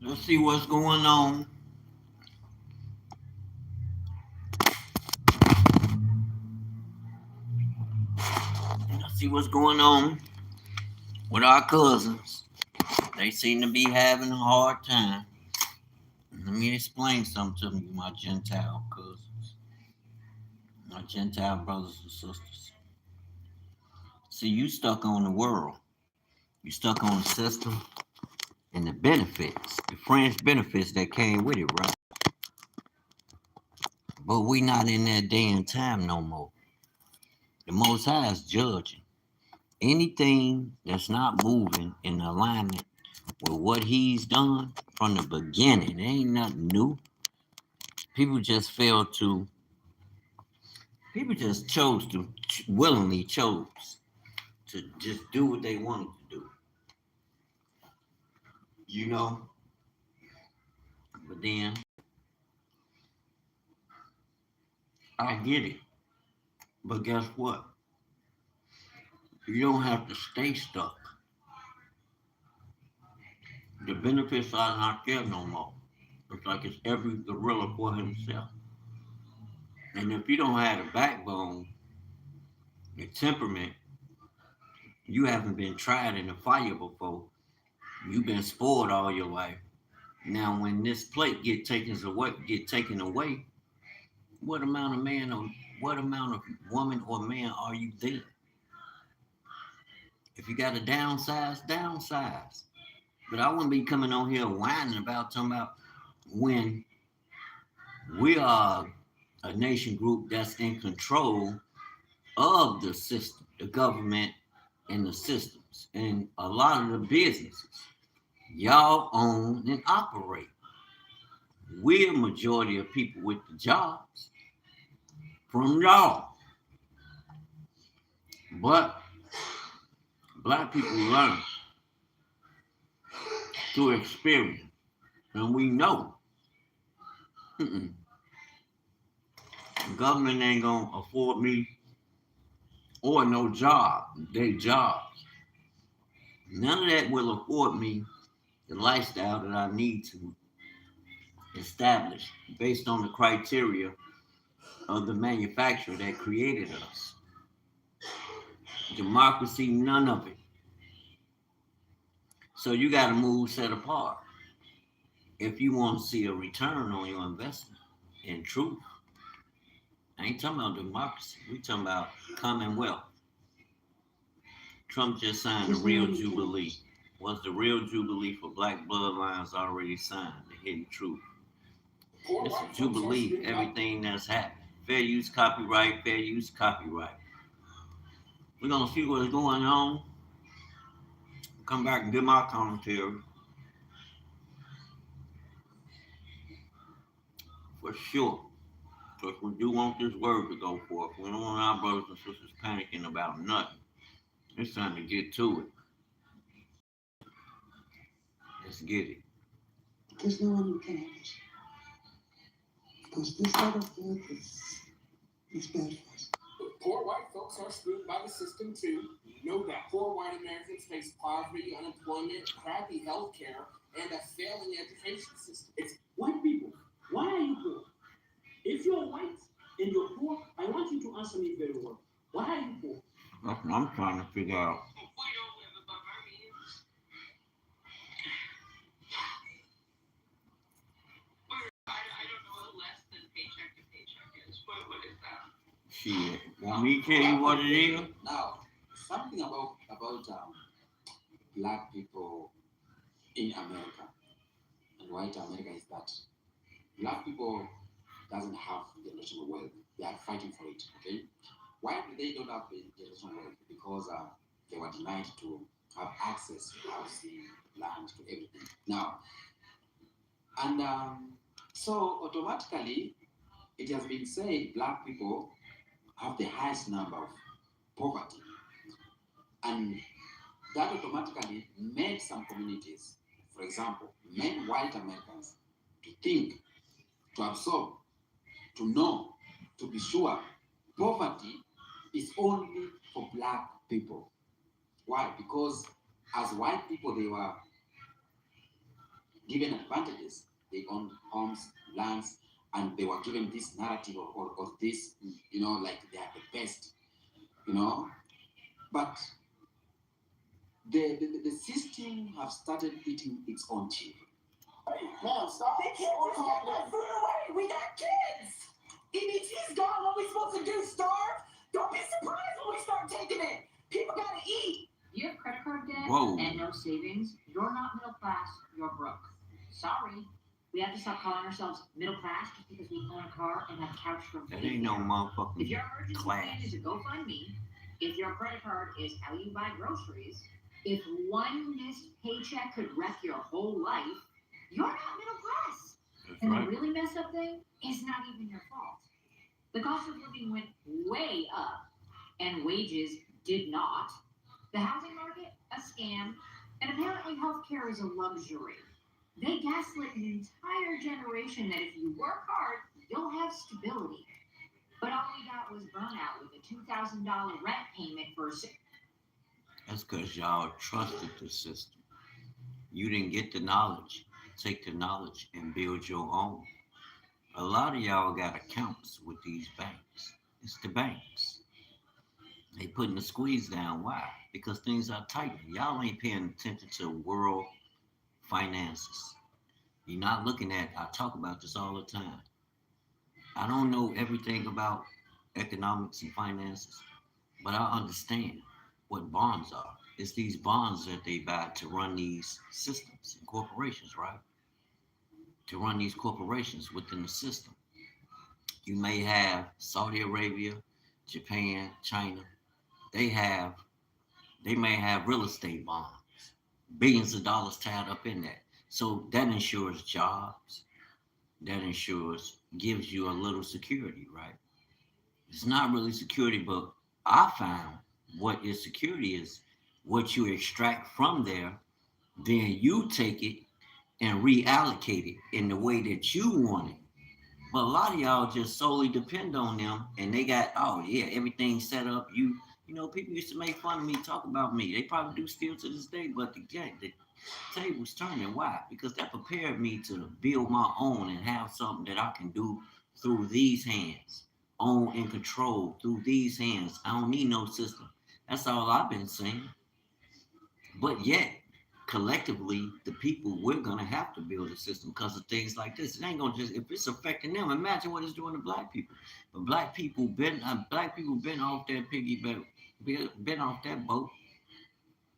Let's see what's going on. Let's see what's going on with our cousins. They seem to be having a hard time. Let me explain something to you, my Gentile cousins, my Gentile brothers and sisters. See, you stuck on the world. You stuck on the system and the benefits, the fringe benefits that came with it, right? But we not in that day and time no more. The Most High is judging. Anything that's not moving in alignment with what He's done from the beginning, it ain't nothing new. People just fail to, people just chose to, willingly chose to just do what they wanted to do, you know? But then, I get it. But guess what? You don't have to stay stuck. The benefits are not there no more. It's like it's every gorilla for himself. And if you don't have a backbone, a temperament, you haven't been tried in the fire before. You've been spoiled all your life. Now, when this plate get taken away, what amount of man or what amount of woman or man are you then? If you got to downsize, downsize. But I wouldn't be coming on here whining about talking about when we are a nation group that's in control of the system, the government, and the systems, and a lot of the businesses. Y'all own and operate. We're a majority of people with the jobs from y'all. But black people learn through experience. And we know the government ain't gonna afford me or no job, they jobs. None of that will afford me the lifestyle that I need to establish based on the criteria of the manufacturer that created us. Democracy, none of it. So you got to move set apart if you want to see a return on your investment. In truth, I ain't talking about democracy. We talking about commonwealth. Trump just signed a real jubilee. Was the real jubilee for black bloodlines already signed? The hidden truth. It's a jubilee. Everything that's happened. Fair use copyright. Fair use copyright. We're gonna see what's going on. Come back and give my commentary for sure. Because we do want this word to go forth. We don't want our brothers and sisters panicking about nothing. It's time to get to it. Let's get it. There's no one who can answer. Because this side of the earth is bad for us. Poor white folks are screwed by the system too. Know that poor white Americans face poverty, unemployment, crappy health care, and a failing education system. It's white people. Why are you poor? If you're white and you're poor, I want you to answer me very well. Why are you poor? That's what I'm trying to figure out. Shit. Want me to tell you what it is? Now, something about black people in America and white America is that black people doesn't have generational wealth. They are fighting for it. Okay, why do they don't have generational wealth? Because they were denied to have access to housing, land, to everything. Now, and so automatically, it has been said black people have the highest number of poverty, and that automatically made some communities, for example, made white Americans to think, to absorb, to know, to be sure poverty is only for black people. Why? Because as white people, given advantages. They owned homes, lands, and they were given this narrative or this, like they are the best, you know. But the system have started eating its own children. Hey, man, stop. They can't just take my food away. We got kids. EBT's gone. What are we supposed to do? Starve? Don't be surprised when we start taking it. People gotta eat. You have credit card debt and no savings. You're not middle class. You're broke. Sorry. We have to stop calling ourselves middle class just because we own a car and have a couch from. That ain't no motherfucking If your emergency class. plan is a GoFundMe, if your credit card is how you buy groceries, if one missed paycheck could wreck your whole life, you're not middle class. That's And right. the really messed up thing is not even your fault. The cost of living went way up, and wages did not. The housing market, a scam, and apparently healthcare is a luxury. They gaslit an entire generation that if you work hard, you'll have stability. But all we got was burnout with a $2,000 rent payment for a. That's because y'all trusted the system. You didn't get the knowledge. Take the knowledge and build your own. A lot of y'all got accounts with these banks. It's the banks. They putting the squeeze down. Why? Because things are tightening. Y'all ain't paying attention to world finances. You're not looking at, I talk about this all the time. I don't know everything about economics and finances, but I understand what bonds are. It's these bonds that they buy to run these systems and corporations, right? To run these corporations within the system. You may have Saudi Arabia, Japan, China. They have they may have real estate bonds, billions of dollars tied up in that. So that ensures jobs, that ensures gives you a little security, right? It's not really security, but I found what is security is what you extract from there, then you take it and reallocate it in the way that you want it. But a lot of y'all just solely depend on them, and they got oh yeah everything set up. People used to make fun of me, talk about me. They probably do still to this day, but the table's turning. Why? Because that prepared me to build my own and have something that I can do through these hands, own and control through these hands. I don't need no system. That's all I've been saying. But yet, collectively, the people we're gonna have to build a system because of things like this. It ain't gonna just if it's affecting them. Imagine what it's doing to black people. But black people been off that piggyback, been off that boat.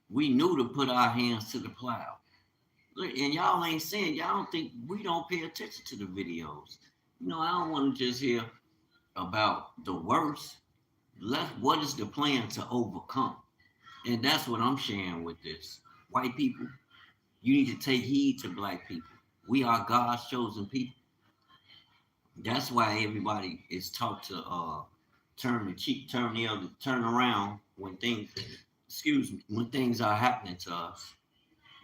We knew to put our hands to the plow. Look, and y'all ain't saying y'all don't think we don't pay attention to the videos. I don't want to just hear about the worst. What is the plan to overcome? And that's what I'm sharing with this. White people, you need to take heed to black people. We are God's chosen people. That's why everybody is taught to turn the cheek, turn the other, turn around when things, excuse me, when things are happening to us,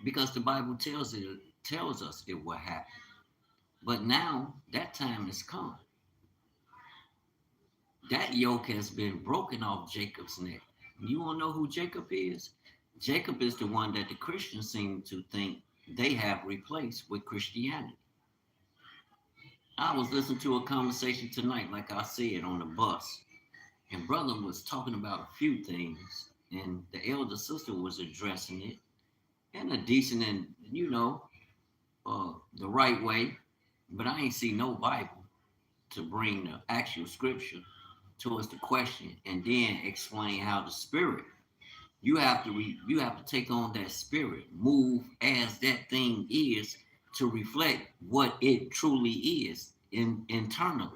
because the Bible tells us it will happen. But now that time has come. That yoke has been broken off Jacob's neck. You want to know who Jacob is? Jacob is the one that the Christians seem to think they have replaced with Christianity. I was listening to a conversation tonight, like I said, on the bus, and brother was talking about a few things, and the elder sister was addressing it in a decent and the right way. But I ain't see no Bible to bring the actual scripture towards the question, and then explain how the spirit you have to take on that spirit, move as that thing is to reflect what it truly is internally.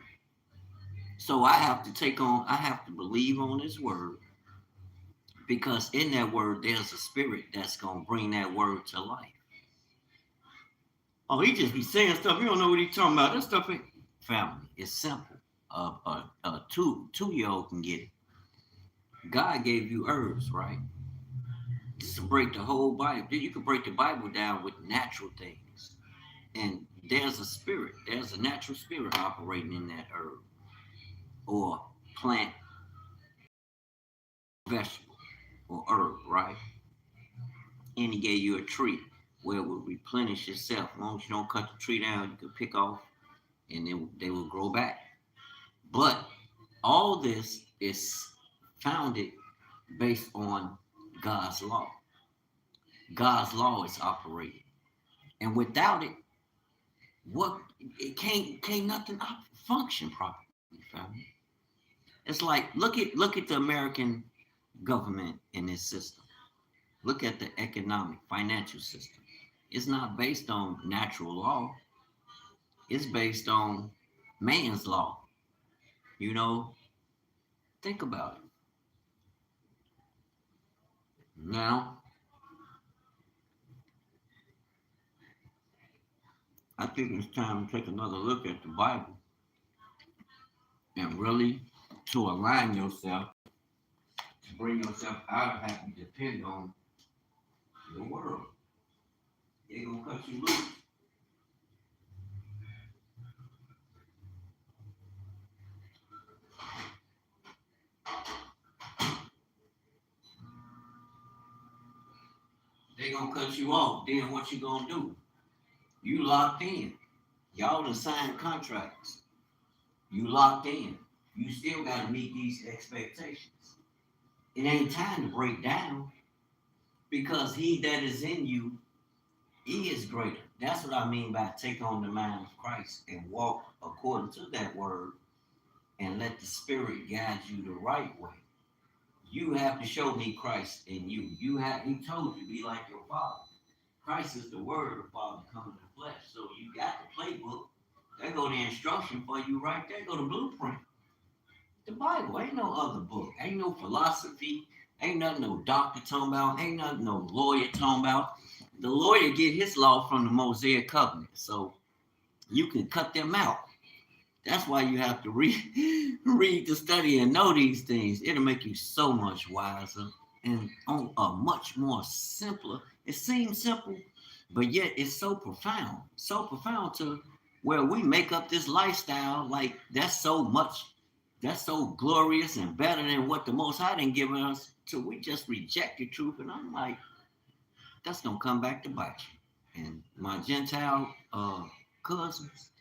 So I have to believe on this word, because in that word there's a spirit that's gonna bring that word to life. Oh, he just be saying stuff. You don't know what he's talking about. That stuff ain't family. It's simple. A 2 year old can get it. God gave you herbs, right? Just to break the whole Bible. You can break the Bible down with natural things. And there's a spirit, there's a natural spirit operating in that herb or plant, vegetable or herb, right? And he gave you a tree. where it will replenish itself. As long as you don't cut the tree down, you can pick off and then they will grow back. But all this is founded based on God's law. God's law is operating. And without it, what it can't nothing function properly, family. It's like look at the American government in this system. Look at the economic financial system. It's not based on natural law. It's based on man's law. You know, think about it. Now, I think it's time to take another look at the Bible and really to align yourself, to bring yourself out of having to depend on the world. They're gonna cut you loose. They're gonna cut you off. Then what you gonna do? You locked in. Y'all done signed contracts. You locked in. You still gotta meet these expectations. It ain't time to break down because he that is in you, he is greater. That's what I mean by take on the mind of Christ and walk according to that word and let the Spirit guide you the right way. You have to show me Christ in you. He told you, be like your Father. Christ is the Word of the Father coming in the flesh. So you got the playbook. There go the instruction for you right there. Go the blueprint. The Bible ain't no other book. Ain't no philosophy. Ain't nothing no doctor talking about. Ain't nothing no lawyer talking about. The lawyer get his law from the Mosaic covenant. So you can cut them out. That's why you have to read the study and know these things. It'll make you so much wiser and on a much more simpler. It seems simple, but yet it's so profound to where we make up this lifestyle like that's so glorious and better than what the Most High didn't give us. So we just reject the truth, and I'm like, that's gonna come back to bite you. And my Gentile cousins,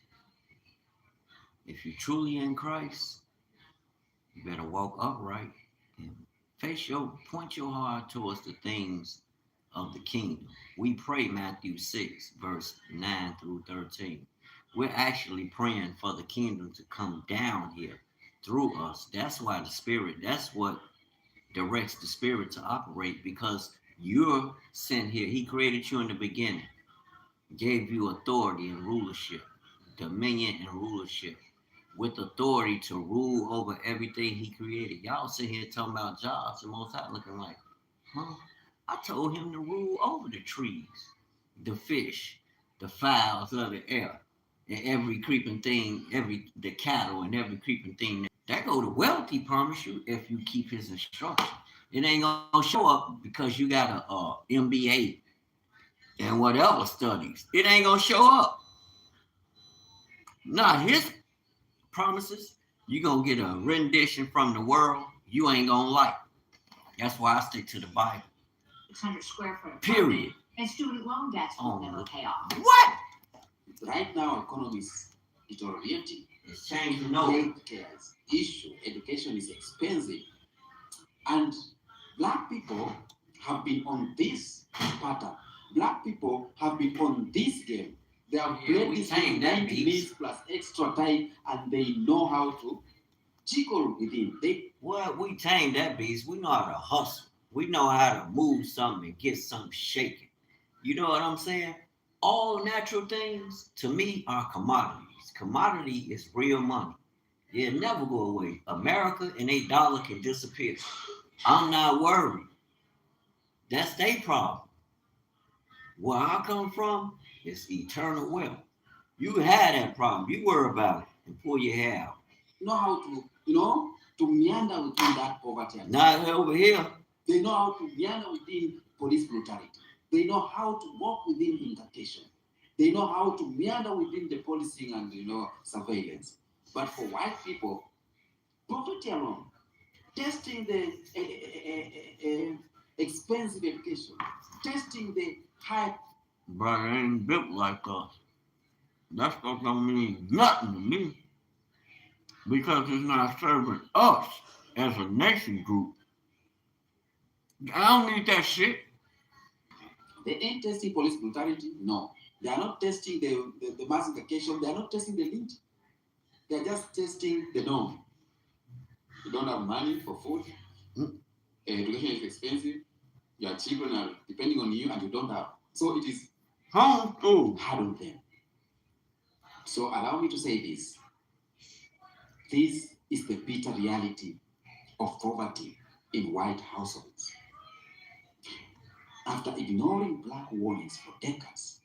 if you're truly in Christ, you better walk upright and point your heart towards the things of the kingdom. We pray Matthew 6, verse 9 through 13. We're actually praying for the kingdom to come down here through us. That's why that's what directs the Spirit to operate, because you're sent here. He created you in the beginning, gave you authority and rulership, dominion and rulership, with authority to rule over everything he created. Y'all sit here talking about jobs, and Most High looking like, huh? I told him to rule over the trees, the fish, the fowls of the air, and every creeping thing, the cattle and every creeping thing. That go to wealth, he promise you, if you keep his instruction. It ain't gonna show up because you got a MBA and whatever studies. It ain't gonna show up. Not his promises. You gonna get a rendition from the world you ain't gonna like. That's why I stick to the Bible. 600 square foot. Period. And student loan debts will never pay off. What? Right now, economy is deteriorating. It's changing. No. Healthcare issue. Education is expensive. And black people have been on this pattern. Black people have been on this game. They have played this game 90 minutes plus extra time, and they know how to jiggle within. We tame that beast. We know how to hustle. We know how to move something and get something shaking. You know what I'm saying? All natural things, to me, are commodities. Commodity is real money. It'll never go away. America and $8 can disappear. I'm not worried. That's their problem. Where I come from is eternal wealth. You had that problem. You worry about it and pull your hair out. Know how to meander within that poverty. Not over here. They know how to meander within police brutality. They know how to walk within incantation. They know how to meander within the policing and surveillance. But for white people, poverty alone, testing the expensive education, testing the high but it ain't built like us. That stuff don't mean nothing to me because it's not serving us as a nation group. I don't need that shit. They ain't testing police brutality. No. They are not testing the massification. They are not testing the lynch. They are just testing the norm. You don't have money for food. Education is expensive. Your children are depending on you and you don't have. So it is Homeschool. hard on them. So allow me to say this. This is the bitter reality of poverty in white households. After ignoring black warnings for decades,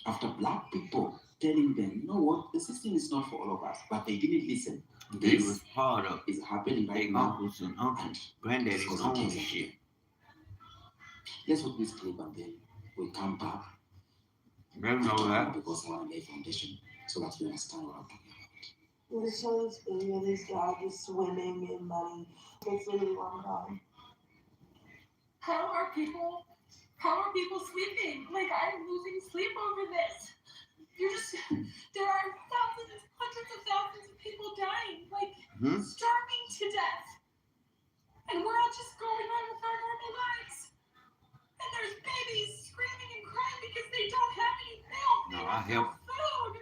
after black people telling them, you know what, the system is not for all of us, but they didn't listen. They was part of Is happening right their now. uncles and uncles, granddaddies own shit. Let's put this clip and then we come back. They know that. Because I want to lay foundation so that you understand what I'm talking about. They show this video of this guy just swimming in money. It's literally one time. How are people sleeping? Like, I'm losing sleep over this. There are thousands, hundreds of thousands of people dying, like, starving to death. And we're all just going on with our normal lives. And there's babies screaming and crying because they don't have any milk. No, I help. Food.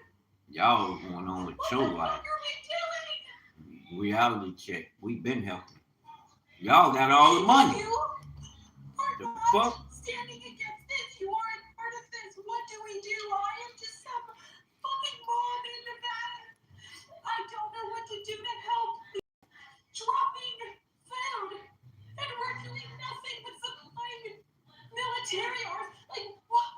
Y'all going on with your life. What are we doing? Reality check. We been helping. Y'all got all the money. You are The not fuck? standing against this. You aren't part of this. What do we do? I am just some fucking mom in Nevada. I don't know what to do to help. Dropping food. And we're doing nothing but supplying military or like what?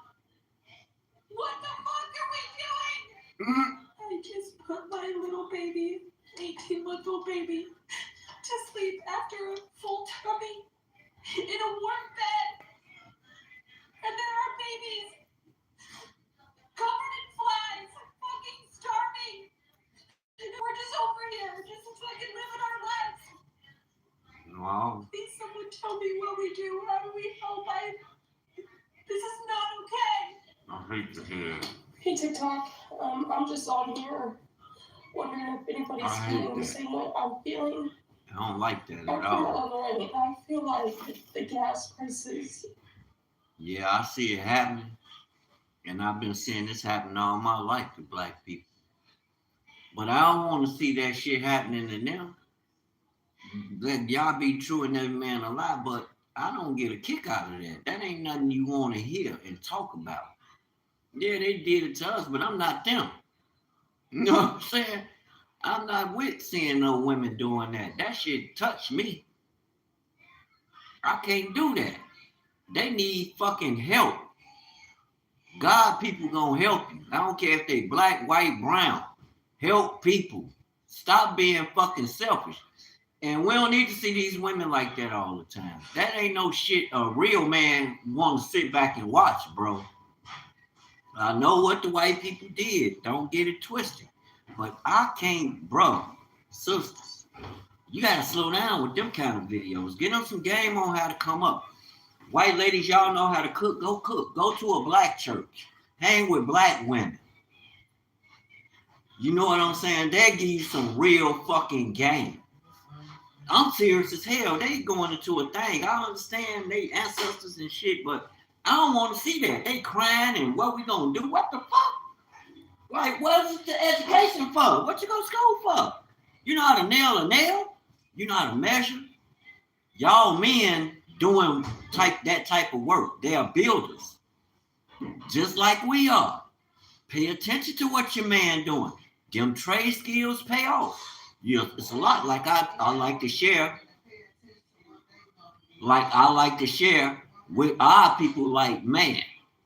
What the fuck are we doing? I just put my little baby, 18-month-old baby, to sleep after a full tummy in a warm bed. And there are babies covered in flies, fucking starving. And we're just over here, just fucking living our lives. Wow. Please someone tell me what we do. How do we help? This is not okay. I hate to hear it. Hey TikTok, I'm just on here wondering if anybody's I hate feeling the that. same way I'm feeling. I don't like that I at feel all. annoyed. I feel like the gas prices. Yeah, I see it happening. And I've been seeing this happen all my life to black people. But I don't want to see that shit happening to them. Let y'all be true and every man a lie, but I don't get a kick out of that. That ain't nothing you want to hear and talk about. Yeah, they did it to us, but I'm not them. You know what I'm saying? I'm not with seeing no women doing that. That shit touched me. I can't do that. They need fucking help. God people gonna help you. I don't care if they black, white, brown. Help people. Stop being fucking selfish. And we don't need to see these women like that all the time. That ain't no shit a real man want to sit back and watch, bro. I know what the white people did. Don't get it twisted. But I can't, bro. Sisters, you gotta slow down with them kind of videos. Get them some game on how to come up. White ladies, y'all know how to cook. Go cook. Go to a black church. Hang with black women. You know what I'm saying? They give you some real fucking game. I'm serious as hell. They going into a thing. I understand they ancestors and shit, but I don't want to see that. They crying and what we gonna do? What the fuck? Like, what is the education for? What you go to school for? You know how to nail a nail? You know how to measure? Y'all men doing that type of work. They are builders. Just like we are. Pay attention to what your man doing. Them trade skills pay off. Yeah, it's a lot. Like I like to share. Like I like to share with our people. Like, man,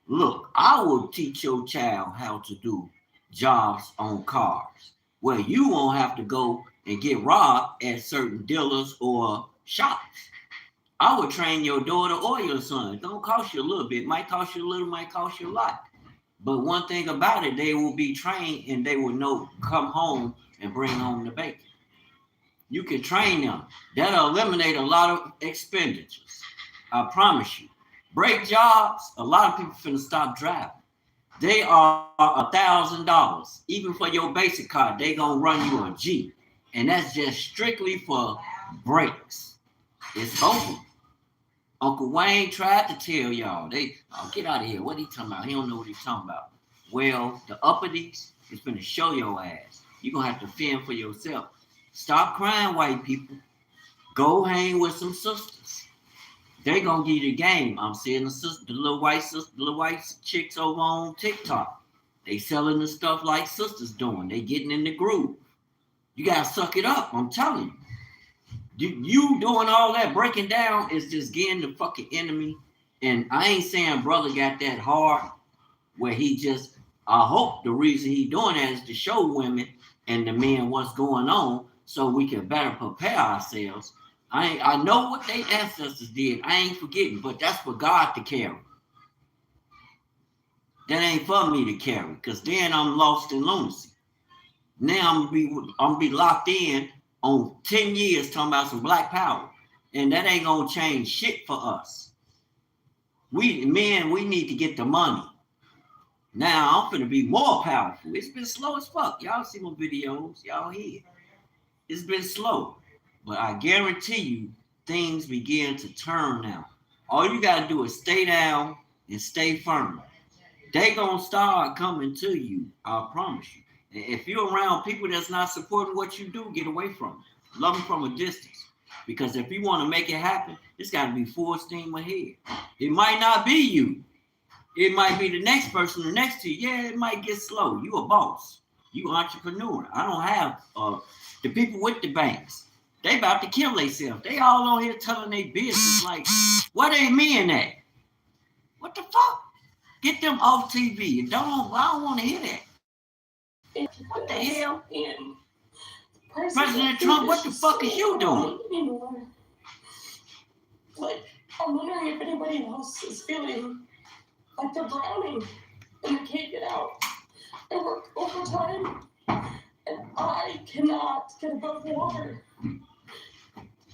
look, I will teach your child how to do jobs on cars where you won't have to go and get robbed at certain dealers or shops. I would train your daughter or your son. It don't cost you a little bit. Might cost you a little, might cost you a lot. But one thing about it, they will be trained and they will know, come home and bring home the bacon. You can train them. That'll eliminate a lot of expenditures. I promise you. Break jobs, a lot of people finna stop driving. They are $1,000. Even for your basic card, they gonna run you a G. And that's just strictly for brakes. It's over. Uncle Wayne tried to tell y'all, get out of here. What he talking about? He don't know what he's talking about. Well, the uppities is gonna show your ass. You're gonna have to fend for yourself. Stop crying, white people. Go hang with some sisters. They gonna give you the game. I'm seeing the little white chicks over on TikTok. They selling the stuff like sisters doing. They getting in the groove. You gotta suck it up. I'm telling you. You doing all that breaking down is just getting the fucking enemy. And I ain't saying brother got that hard where he just, I hope the reason he doing that is to show women and the men what's going on so we can better prepare ourselves. I know what their ancestors did. I ain't forgetting, but that's for God to carry. That ain't for me to carry, because then I'm lost in lunacy. Now I'm gonna be locked in on 10 years talking about some black power. And that ain't gonna change shit for us. We need to get the money. Now I'm gonna be more powerful. It's been slow as fuck. Y'all see my videos, y'all hear. It's been slow. But I guarantee you things begin to turn now. All you gotta do is stay down and stay firm. They gonna start coming to you, I promise you. If you're around people that's not supporting what you do, get away from them. Love them from a distance. Because if you want to make it happen, it's got to be full steam ahead. It might not be you. It might be the next person next to you. Yeah, it might get slow. You a boss. You entrepreneur. I don't have the people with the banks. They about to kill themselves. They all on here telling their business like, what they mean at? What the fuck? Get them off TV. I don't want to hear that. What the hell? President Trump, what the fuck is you doing? Anymore. Like, I'm wondering if anybody else is feeling like they're drowning and they can't get out. I work overtime and I cannot get above water.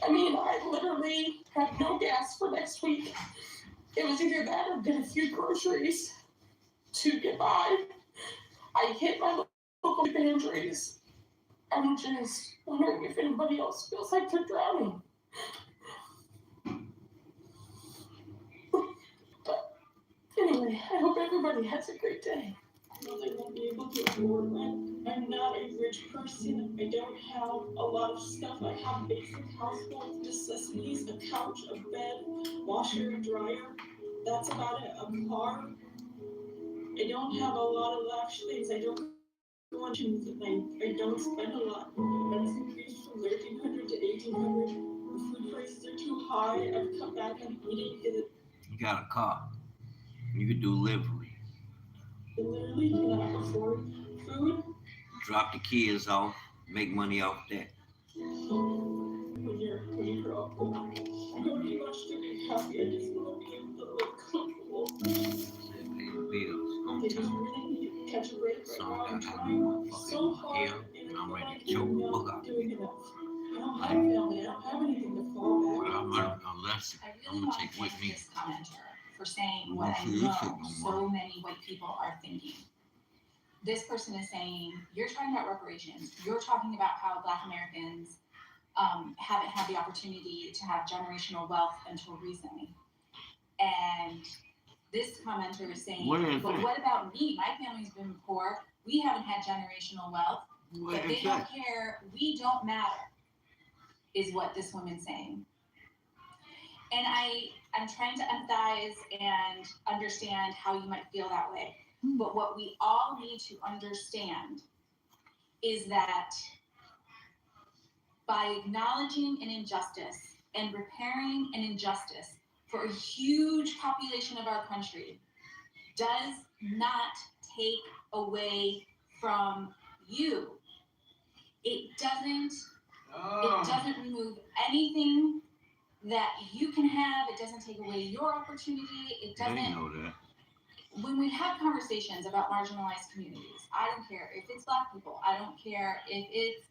I mean, I literally have no gas for next week. It was either that or get a few groceries to get by. I hit my local pantries. I'm just wondering if anybody else feels like they're drowning. But anyway, I hope everybody has a great day. I know they won't be able to afford rent. I'm not a rich person. I don't have a lot of stuff. I have basic household necessities, a couch, a bed, washer, dryer. That's about it. A car. I don't have a lot of lavish things. I don't go on shoes at night. I don't spend a lot. Rent's increased from $1,300 to $1,800. The food prices are too high. I've cut back on eating because You got a car. You could do delivery. I literally cannot afford food. Drop the kids off. Make money off that. When you grow up, you don't need much to be happy. I just want to be able to live comfortable. Pay the bills on I just time. really need to catch a break right So now. I I'm got trying fucking so hair, hard and I'm ready to choke the fuck out of doing you. enough. I don't have family. I don't have anything to fall back Well, on. unless I I'm really gonna want take to with thank me. this commenter for saying We what won't I see this know shit no so more. many white people are thinking. This person is saying, you're talking about reparations. You're talking about how Black Americans haven't had the opportunity to have generational wealth until recently. And this commenter is saying, but what about me? My family's been poor. We haven't had generational wealth. But they don't care. We don't matter, is what this woman's saying. And I'm trying to empathize and understand how you might feel that way. But what we all need to understand is that by acknowledging an injustice and repairing an injustice for a huge population of our country does not take away from you. It doesn't remove anything that you can have. It doesn't take away your opportunity. It doesn't. They know that. When we have conversations about marginalized communities, I don't care if it's Black people. I don't care if it's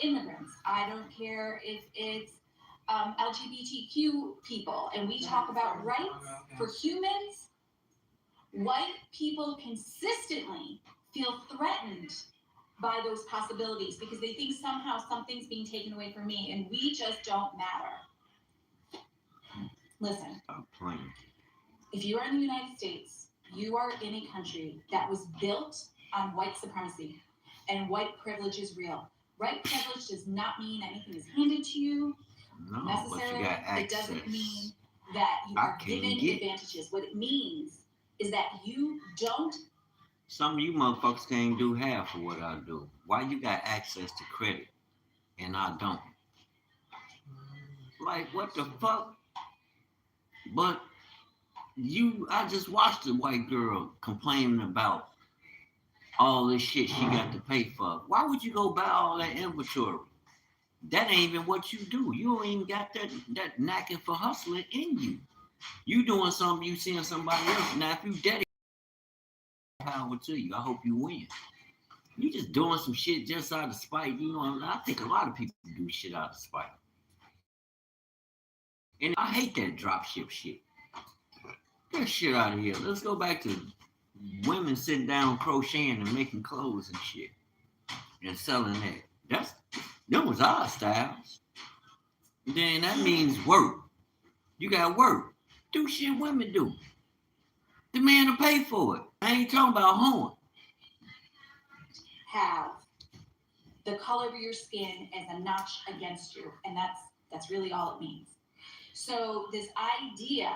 immigrants. I don't care if it's LGBTQ people. And we talk about rights for humans. White people consistently feel threatened by those possibilities because they think somehow something's being taken away from me, and we just don't matter. Listen, Stop playing. if you are in the United States, you are in a country that was built on white supremacy, and white privilege is real. White privilege does not mean anything is handed to you No, but necessarily. you got It access. doesn't mean that you I are can't given get- advantages. What it means is that you don't. Some of you motherfuckers can't do half of what I do. Why you got access to credit and I don't? Like, what the fuck? But I just watched a white girl complaining about all this shit she got to pay for. Why would you go buy all that inventory? That ain't even what you do. You don't even got that knacking for hustling in you. You doing something, you seeing somebody else. Now, if you dedicated power to you, I hope you win. You just doing some shit just out of spite. You know, I think a lot of people do shit out of spite. And I hate that drop ship shit. Get that shit out of here. Let's go back to women sitting down crocheting and making clothes and shit. And selling that. Them was our styles. Then that means work. You got work. Do shit women do. The man will pay for it. I ain't talking about hoeing. Have the color of your skin as a notch against you, and that's really all it means. So this idea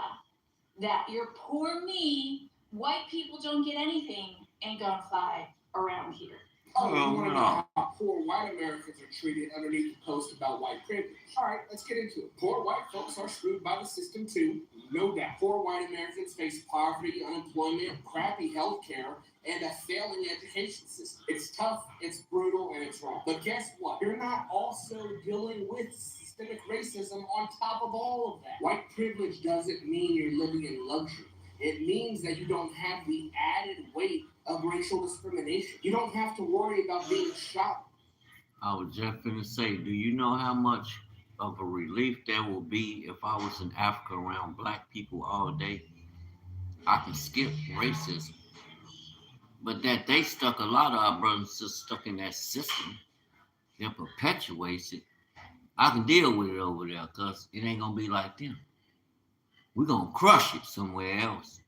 that you're poor me, white people don't get anything, ain't gonna fly around here. Oh, Oh, you want to no. know how poor white Americans are treated underneath the post about white privilege? All right, let's get into it. Poor white folks are screwed by the system too, no doubt. Poor white Americans face poverty, unemployment, crappy health care, and a failing education system. It's tough, it's brutal, and it's wrong. But guess what? You're not also dealing with systemic racism on top of all of that. White privilege doesn't mean you're living in luxury. It means that you don't have the added weight of racial discrimination. You don't have to worry about being shot. I was just finna say, do you know how much of a relief there will be if I was in Africa around black people all day? I can skip racism. But that they stuck, a lot of our brothers and sisters stuck in that system that perpetuates it. I can deal with it over there because it ain't gonna be like them. We're gonna crush it somewhere else.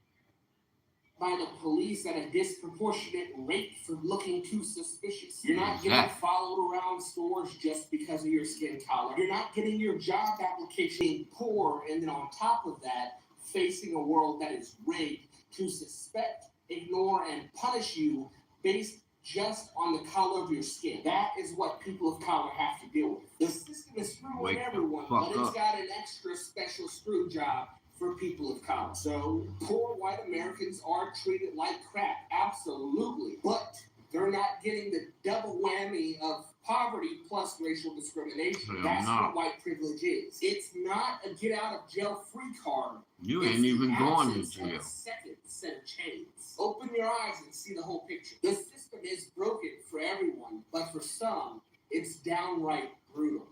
By the police at a disproportionate rate for looking too suspicious. You're not getting Exactly. followed around stores just because of your skin color. You're not getting your job application being poor, and then on top of that, facing a world that is rigged to suspect, ignore, and punish you based just on the color of your skin. That is what people of color have to deal with. The system is screwing Wake the everyone, fuck but it's up. got an extra special screw job for people of color. So poor white Americans are treated like crap, absolutely. But they're not getting the double whammy of poverty plus racial discrimination. Hell That's no. what white privilege is. It's not a get out of jail free card. You It's ain't even the going to absence of jail. a second set of chains. Open your eyes and see the whole picture. The system is broken for everyone, but for some, it's downright brutal.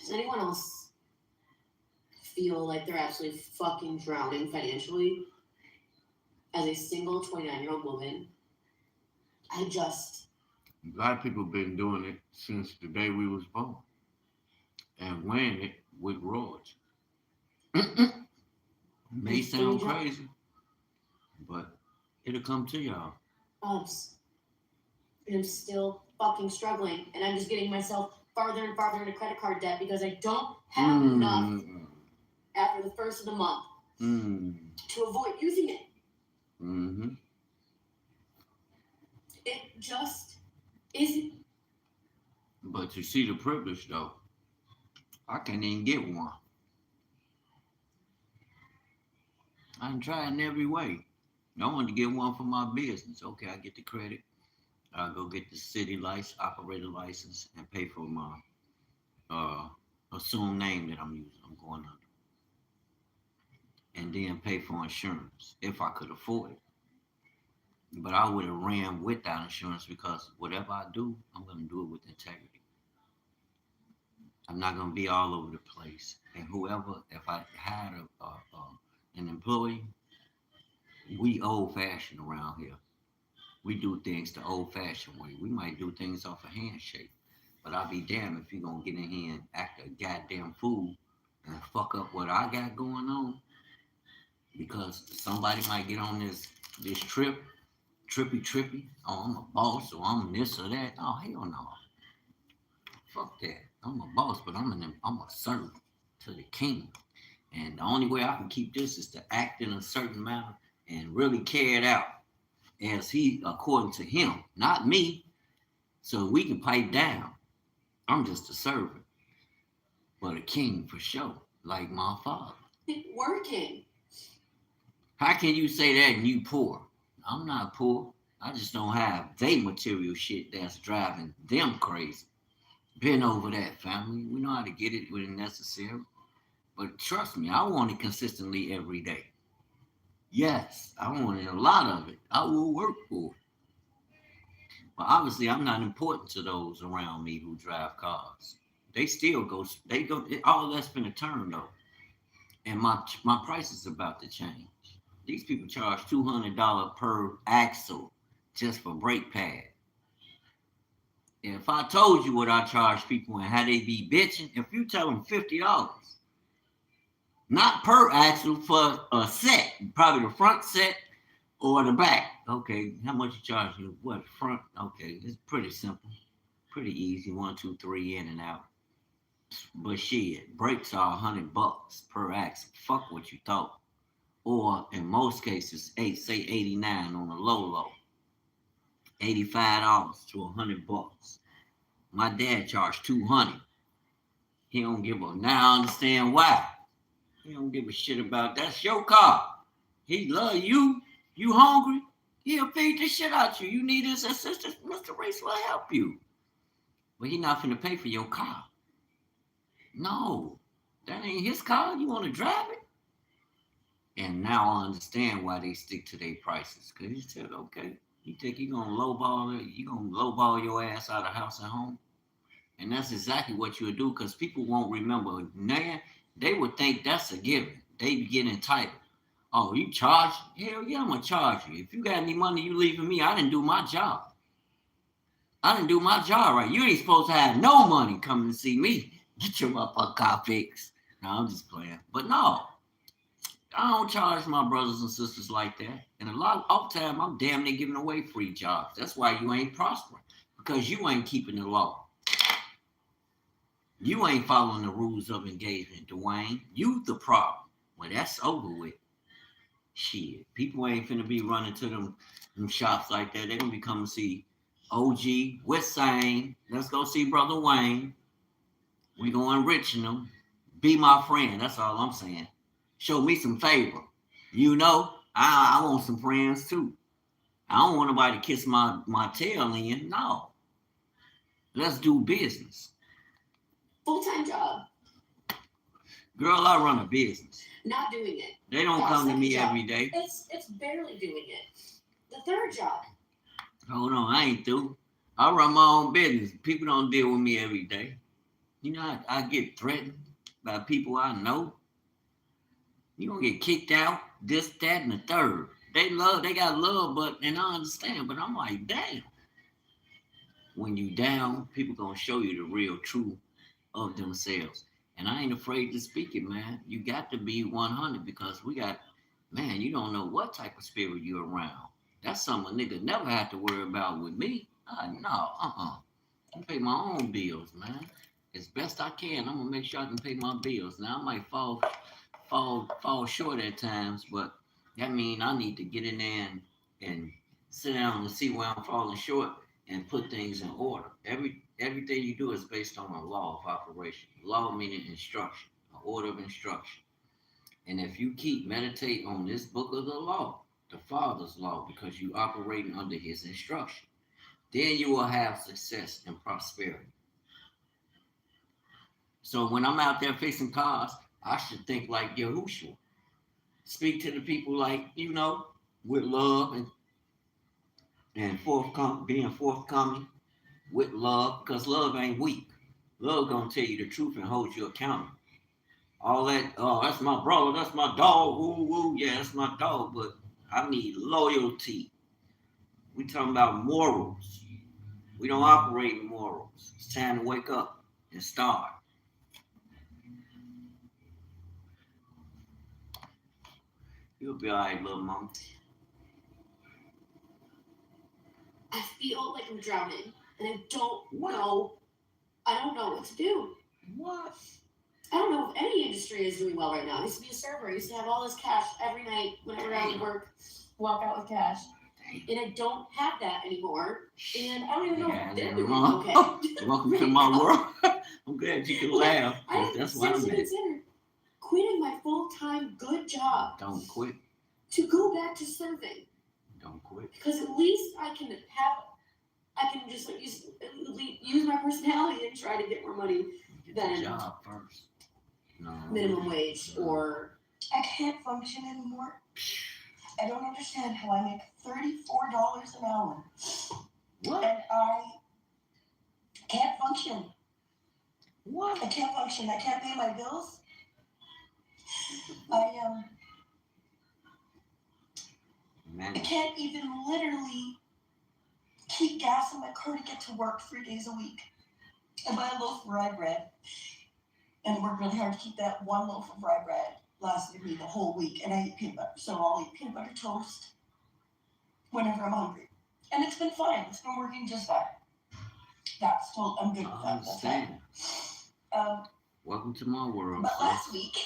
Does anyone else feel like they're absolutely fucking drowning financially? As a single 29-year-old woman, Black people been doing it since the day we was born. And wearing it with royalty. May sound crazy, but it'll come to y'all. I'm still fucking struggling, and I'm just getting myself farther and farther into credit card debt because I don't have enough after the first of the month to avoid using it. Mm-hmm. It just isn't. But you see the privilege though. I can't even get one. I'm trying every way. I wanted to get one for my business. Okay, I get the credit. I'll go get the city license, operator license, and pay for my assumed name that I'm using. I'm going under. And then pay for insurance if I could afford it. But I would have ran without insurance because whatever I do, I'm going to do it with integrity. I'm not going to be all over the place. And whoever, if I had an employee, We old fashioned around here. We do things the old fashioned way. We might do things off a handshake. But I'll be damned if you're gonna get in here and act a goddamn fool and fuck up what I got going on because somebody might get on this trippy. Oh, I'm a boss or I'm this or that. Oh hell no. Fuck that. I'm a boss, but I'm a servant to the king. And the only way I can keep this is to act in a certain manner and really carry it out as he according to him, not me. So we can pipe down. I'm just a servant, but a king for sure, like my father. Working. How can you say that and you poor? I'm not poor. I just don't have they material shit that's driving them crazy. Been over that, family. We know how to get it when necessary. But trust me, I want it consistently every day. Yes, I wanted a lot of it. I will work for it. But obviously, I'm not important to those around me who drive cars. They still go. They go. All that's been a turn though, and my price is about to change. These people charge $200 per axle just for brake pad. If I told you what I charge people and how they be bitching, if you tell them $50, not per axle for a set, probably the front set or the back. Okay, how much you charge you? What front? Okay, it's pretty simple, pretty easy. 1, 2, 3 in and out. But shit, brakes are $100 per axle. Fuck what you thought. Or in most cases, say 89 on a low, $85 to $100. My dad charged 200. He don't give a now. I understand why. He don't give a shit about that's your car. He love you. You hungry? He'll feed the shit out you. You need his assistance. Mr. Race will help you. But he not finna pay for your car. No, that ain't his car. You want to drive it? And now I understand why they stick to their prices. Cause he said, okay, you think you gonna lowball it? You gonna lowball your ass out of house and home? And that's exactly what you would do. Cause people won't remember. Man, they would think that's a given. They get entitled. Oh, you charge? Hell yeah, I'm gonna charge you. If you got any money, you leaving me. I didn't do my job. I didn't do my job right. You ain't supposed to have no money coming to see me. Get your motherfucking car fixed. No, I'm just playing. But no, I don't charge my brothers and sisters like that. And a lot of time, I'm damn near giving away free jobs. That's why you ain't prospering. Because you ain't keeping the law. You ain't following the rules of engagement, Dwayne. You the problem. Well, that's over with. Shit. People ain't finna be running to them shops like that. They're gonna be coming to see OG, West Side. Let's go see Brother Wayne. We gonna enrich them. Be my friend. That's all I'm saying. Show me some favor. You know, I want some friends too. I don't want nobody to kiss my tail in. No. Let's do business. Full-time job. Girl, I run a business. Not doing it. They don't come to me every day. It's barely doing it. The third job. Hold on, I ain't through. I run my own business. People don't deal with me every day. You know, I get threatened by people I know. You gonna get kicked out, this, that, and the third. They got love, and I understand, but I'm like, damn. When you down, people gonna show you the real truth of themselves. And I ain't afraid to speak it, man. You got to be 100 because man, you don't know what type of spirit you're around. That's something a nigga never had to worry about with me. I pay my own bills, man. As best I can, I'm gonna make sure I can pay my bills. Now I might fall short at times, but that means I need to get in there and sit down and see where I'm falling short and put things in order. Everything you do is based on a law of operation. Law meaning instruction, an order of instruction. And if you keep meditating on this book of the law, the Father's law, because you operating under his instruction, then you will have success and prosperity. So when I'm out there fixing cars, I should think like Yahushua. Speak to the people like, with love and being forthcoming with love, because love ain't weak. Love gonna tell you the truth and hold you accountable. All that, oh, that's my brother, that's my dog, woo, woo, yeah, that's my dog, but I need loyalty. We talking about morals. We don't operate in morals. It's time to wake up and start. You'll be all right, little mama. I feel like I'm drowning, and I don't What? know. I don't know what to do. What? I don't know if any industry is doing well right now. I used to be a server. I used to have all this cash every night whenever I would work, walk out with cash. And I don't have that anymore. And I don't even know if they're doing okay. Welcome to right my now. world. I'm glad you can laugh. I 'Cause that's what I'm seriously at. considered quitting my full-time good job Don't quit. to go back to serving. Don't quit. Because at least I can just like use my personality and try to get more money Get than the job first. No. minimum wage or. I can't function anymore. I don't understand how I make $34 an hour. What? And I can't function. What? I can't function. I can't pay my bills. Man. I can't even literally keep gas in my car to get to work 3 days a week. I buy a loaf of rye bread and work really hard to keep that one loaf of rye bread lasting me the whole week. And I eat peanut butter. So I'll eat peanut butter toast whenever I'm hungry. And it's been fine. It's been working just fine. I'm good with I that. That's fine. understand. Welcome to my world. But sis. last week,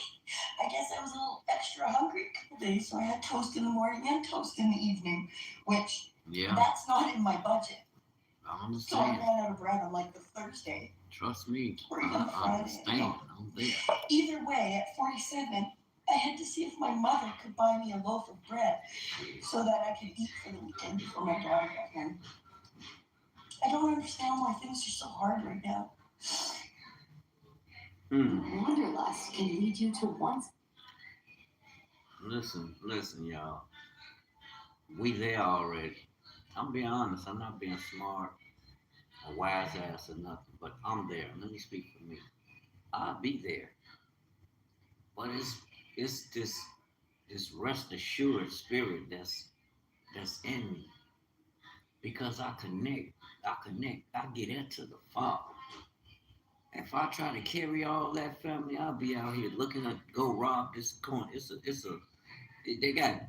I guess I was a little extra hungry a couple days, so I had toast in the morning and toast in the evening, which that's not in my budget. I So I understand. ran out of bread on like the Thursday. Trust me. Or even the I Friday. understand. I'm there. Either way, at 47, I had to see if my mother could buy me a loaf of bread so that I could eat for the weekend before my daughter got home. I don't understand why things are so hard right now. Wanderlust can lead you to once. Listen, y'all. We there already. I'm being honest. I'm not being smart, a wise ass or nothing, but I'm there. Let me speak for me. I'll be there. But it's this rest assured spirit that's in me. Because I connect, I get into the Father. If I try to carry all that family, I'll be out here looking to go rob this corner. They got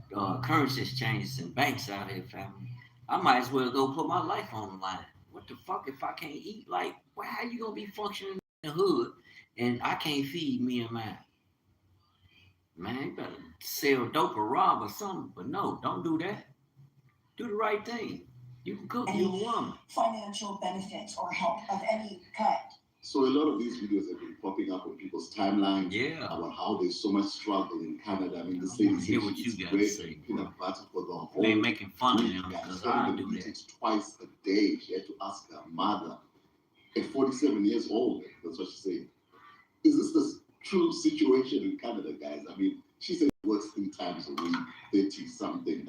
currency exchanges and banks out here, family. I might as well go put my life on the line. What the fuck if I can't eat? Like, well, how you gonna be functioning in the hood and I can't feed me and mine? Man, you better sell dope or rob or something. But no, don't do that. Do the right thing. You can cook your woman. Financial benefits or help of any kind. So a lot of these videos have been popping up on people's timelines about how there's so much struggle in Canada. I mean, this lady says it's great peanut butter for the whole They making fun of week. them because She I had do to eat that. it twice a day. She had to ask her mother at 47 years old. That's what she said. Is this the true situation in Canada, guys? I mean, she said she works 3 times a week, $30-something an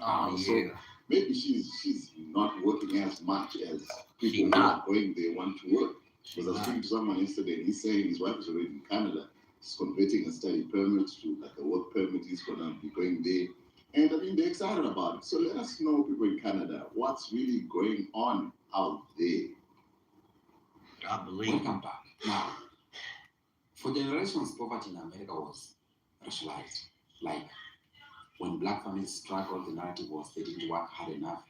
hour. Yeah. So maybe she's not working as much as people who are going there want to work. Because I was speaking to someone yesterday, and he's saying his wife is already in Canada. He's converting a study permit to like a work permit. He's going to be going there. And I mean, they're excited about it. So let us know, people in Canada, what's really going on out there. I believe. Welcome back. Now, for generations, poverty in America was racialized. Like, when black families struggled, the narrative was they didn't work hard enough,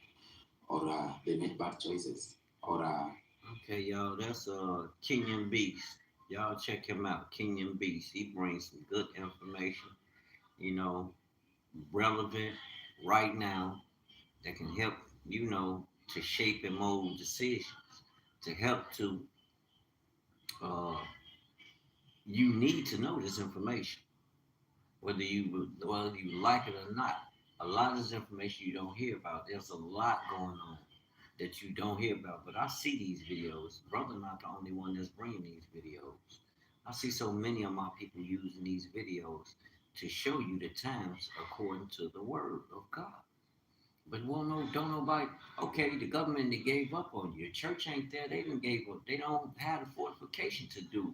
or they made bad choices, or Okay, y'all, that's Kenyan Beast. Y'all check him out, Kenyan Beast. He brings some good information, relevant right now that can help, to shape and mold decisions, to help to, you need to know this information, whether you like it or not. A lot of this information you don't hear about. There's a lot going on that you don't hear about. But I see these videos. Brother not the only one that's bringing these videos. I see so many of my people using these videos to show you the times according to the word of God. But don't nobody, okay, the government, they gave up on you. The church ain't there. They didn't gave up. They don't have the fortification to do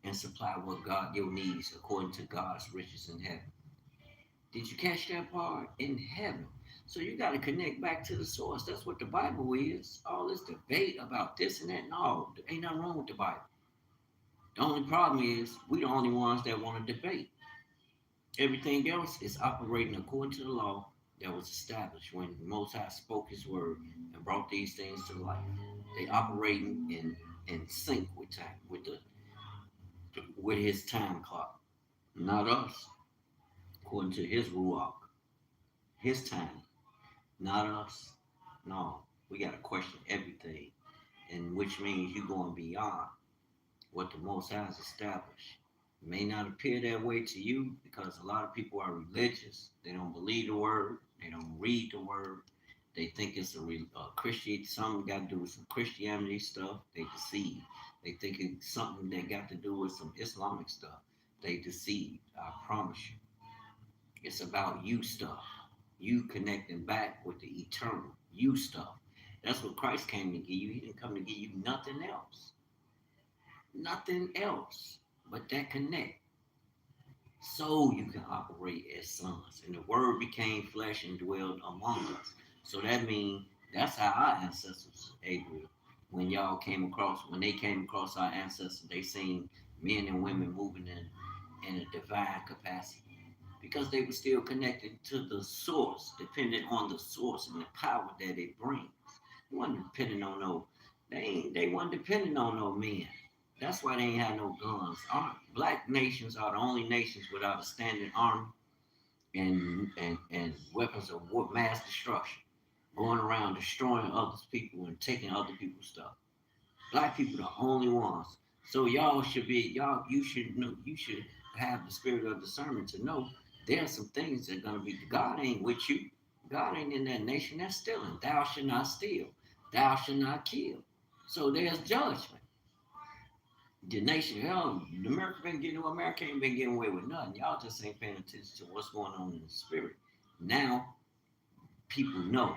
and supply what God, your needs according to God's riches in heaven. Did you catch that part? In heaven. So you got to connect back to the source. That's what the Bible is. All this debate about this and that. No, there ain't nothing wrong with the Bible. The only problem is we the only ones that want to debate. Everything else is operating according to the law that was established when the Most High spoke His word and brought these things to life. They operating in sync with time, with His time clock, not us. According to His ruach, His time, not us. No, we got to question everything, and which means you going beyond what the Most High has established. It may not appear that way to you because a lot of people are religious. They don't believe the word. They don't read the word. They think it's a Christian, something got to do with some Christianity stuff. They deceive. They think it's something that got to do with some Islamic stuff. They deceive. I promise you. It's about you stuff. You connecting back with the eternal. You stuff. That's what Christ came to give you. He didn't come to give you nothing else. Nothing else but that connect. So you can operate as sons. And the word became flesh and dwelled among us. So that means that's how our ancestors, Gabriel, when they came across our ancestors, they seen men and women moving in a divine capacity. Because they were still connected to the source, dependent on the source and the power that it brings. They wasn't depending on no, they weren't depending on no men. That's why they ain't had no guns. Black nations are the only nations without a standing army and weapons of war, mass destruction, going around destroying other people and taking other people's stuff. Black people the only ones. So you should have the spirit of discernment to know there are some things that are gonna be. God ain't with you. God ain't in that nation that's stealing. Thou shalt not steal. Thou shalt not kill. So there's judgment. The nation, hell, America ain't been getting away with nothing. Y'all just ain't paying attention to what's going on in the spirit. Now people know,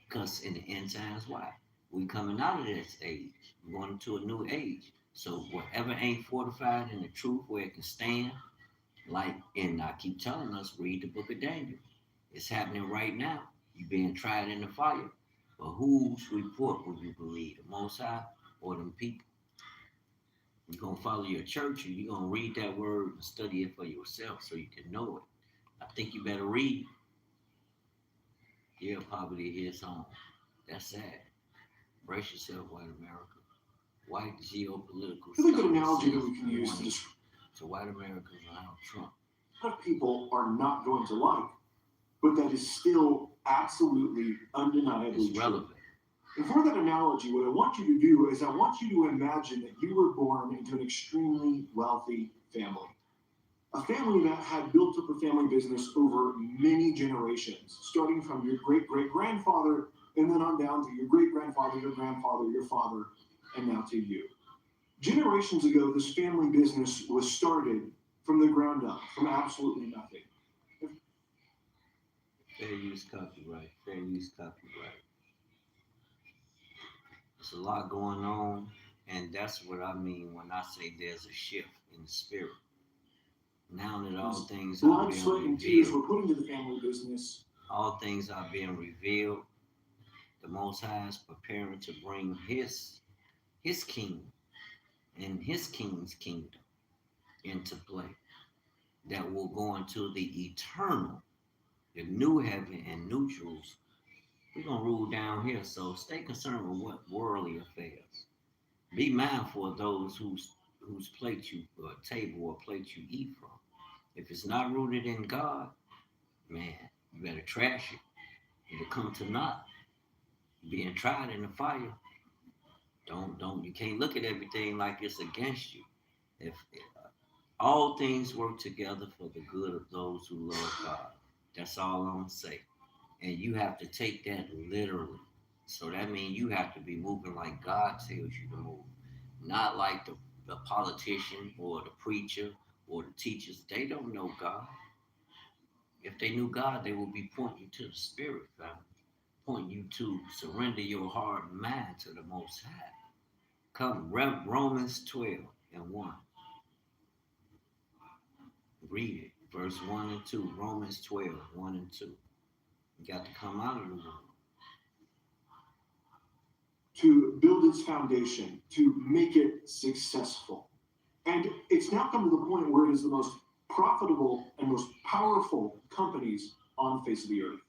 because in the end times, why? We coming out of this age, going into a new age. So whatever ain't fortified in the truth where it can stand, and I keep telling us, read the book of Daniel. It's happening right now. You're being tried in the fire. But whose report will you believe? The Most High or them people? You're going to follow your church, or you're going to read that word and study it for yourself so you can know it. I think you better read. Yeah, poverty is home. That's sad. Brace yourself, white America. White geopolitical. It's a good analogy that we can use to describe. So white America is around Trump. What people are not going to like, but that is still absolutely undeniably It's relevant. And for that analogy, what I want you to do is I want you to imagine that you were born into an extremely wealthy family. A family that had built up a family business over many generations, starting from your great-great-grandfather and then on down to your great-grandfather, your grandfather, your father, and now to you. Generations ago, this family business was started from the ground up, from absolutely nothing. Fair use copyright. Fair use copyright. There's a lot going on, and that's what I mean when I say there's a shift in the spirit. Now that all things are Blood, being sweat, and tears were revealed, put into the family business. all things are being revealed. The Most High is preparing to bring His king and His king's kingdom into play. That will go into the eternal, the new heaven and new Jerusalem. We're gonna rule down here, so stay concerned with what worldly affairs. Be mindful of those whose plate you or table or plate you eat from. If it's not rooted in God, man, you better trash it. It'll come to naught. Being tried in the fire. Don't you can't look at everything like it's against you. If all things work together for the good of those who love God. That's all I'm gonna say. And you have to take that literally. So that means you have to be moving like God tells you to move, not like the politician or the preacher or the teachers. They don't know God. If they knew God, they would be pointing you to the Spirit, family. Point you to surrender your heart and mind to the Most High. Come, Romans 12 and 1. Read it. Verse 1 and 2, Romans 12, 1 and 2. You got to come out of the world. To build its foundation, to make it successful. And it's now come to the point where it is the most profitable and most powerful companies on the face of the earth.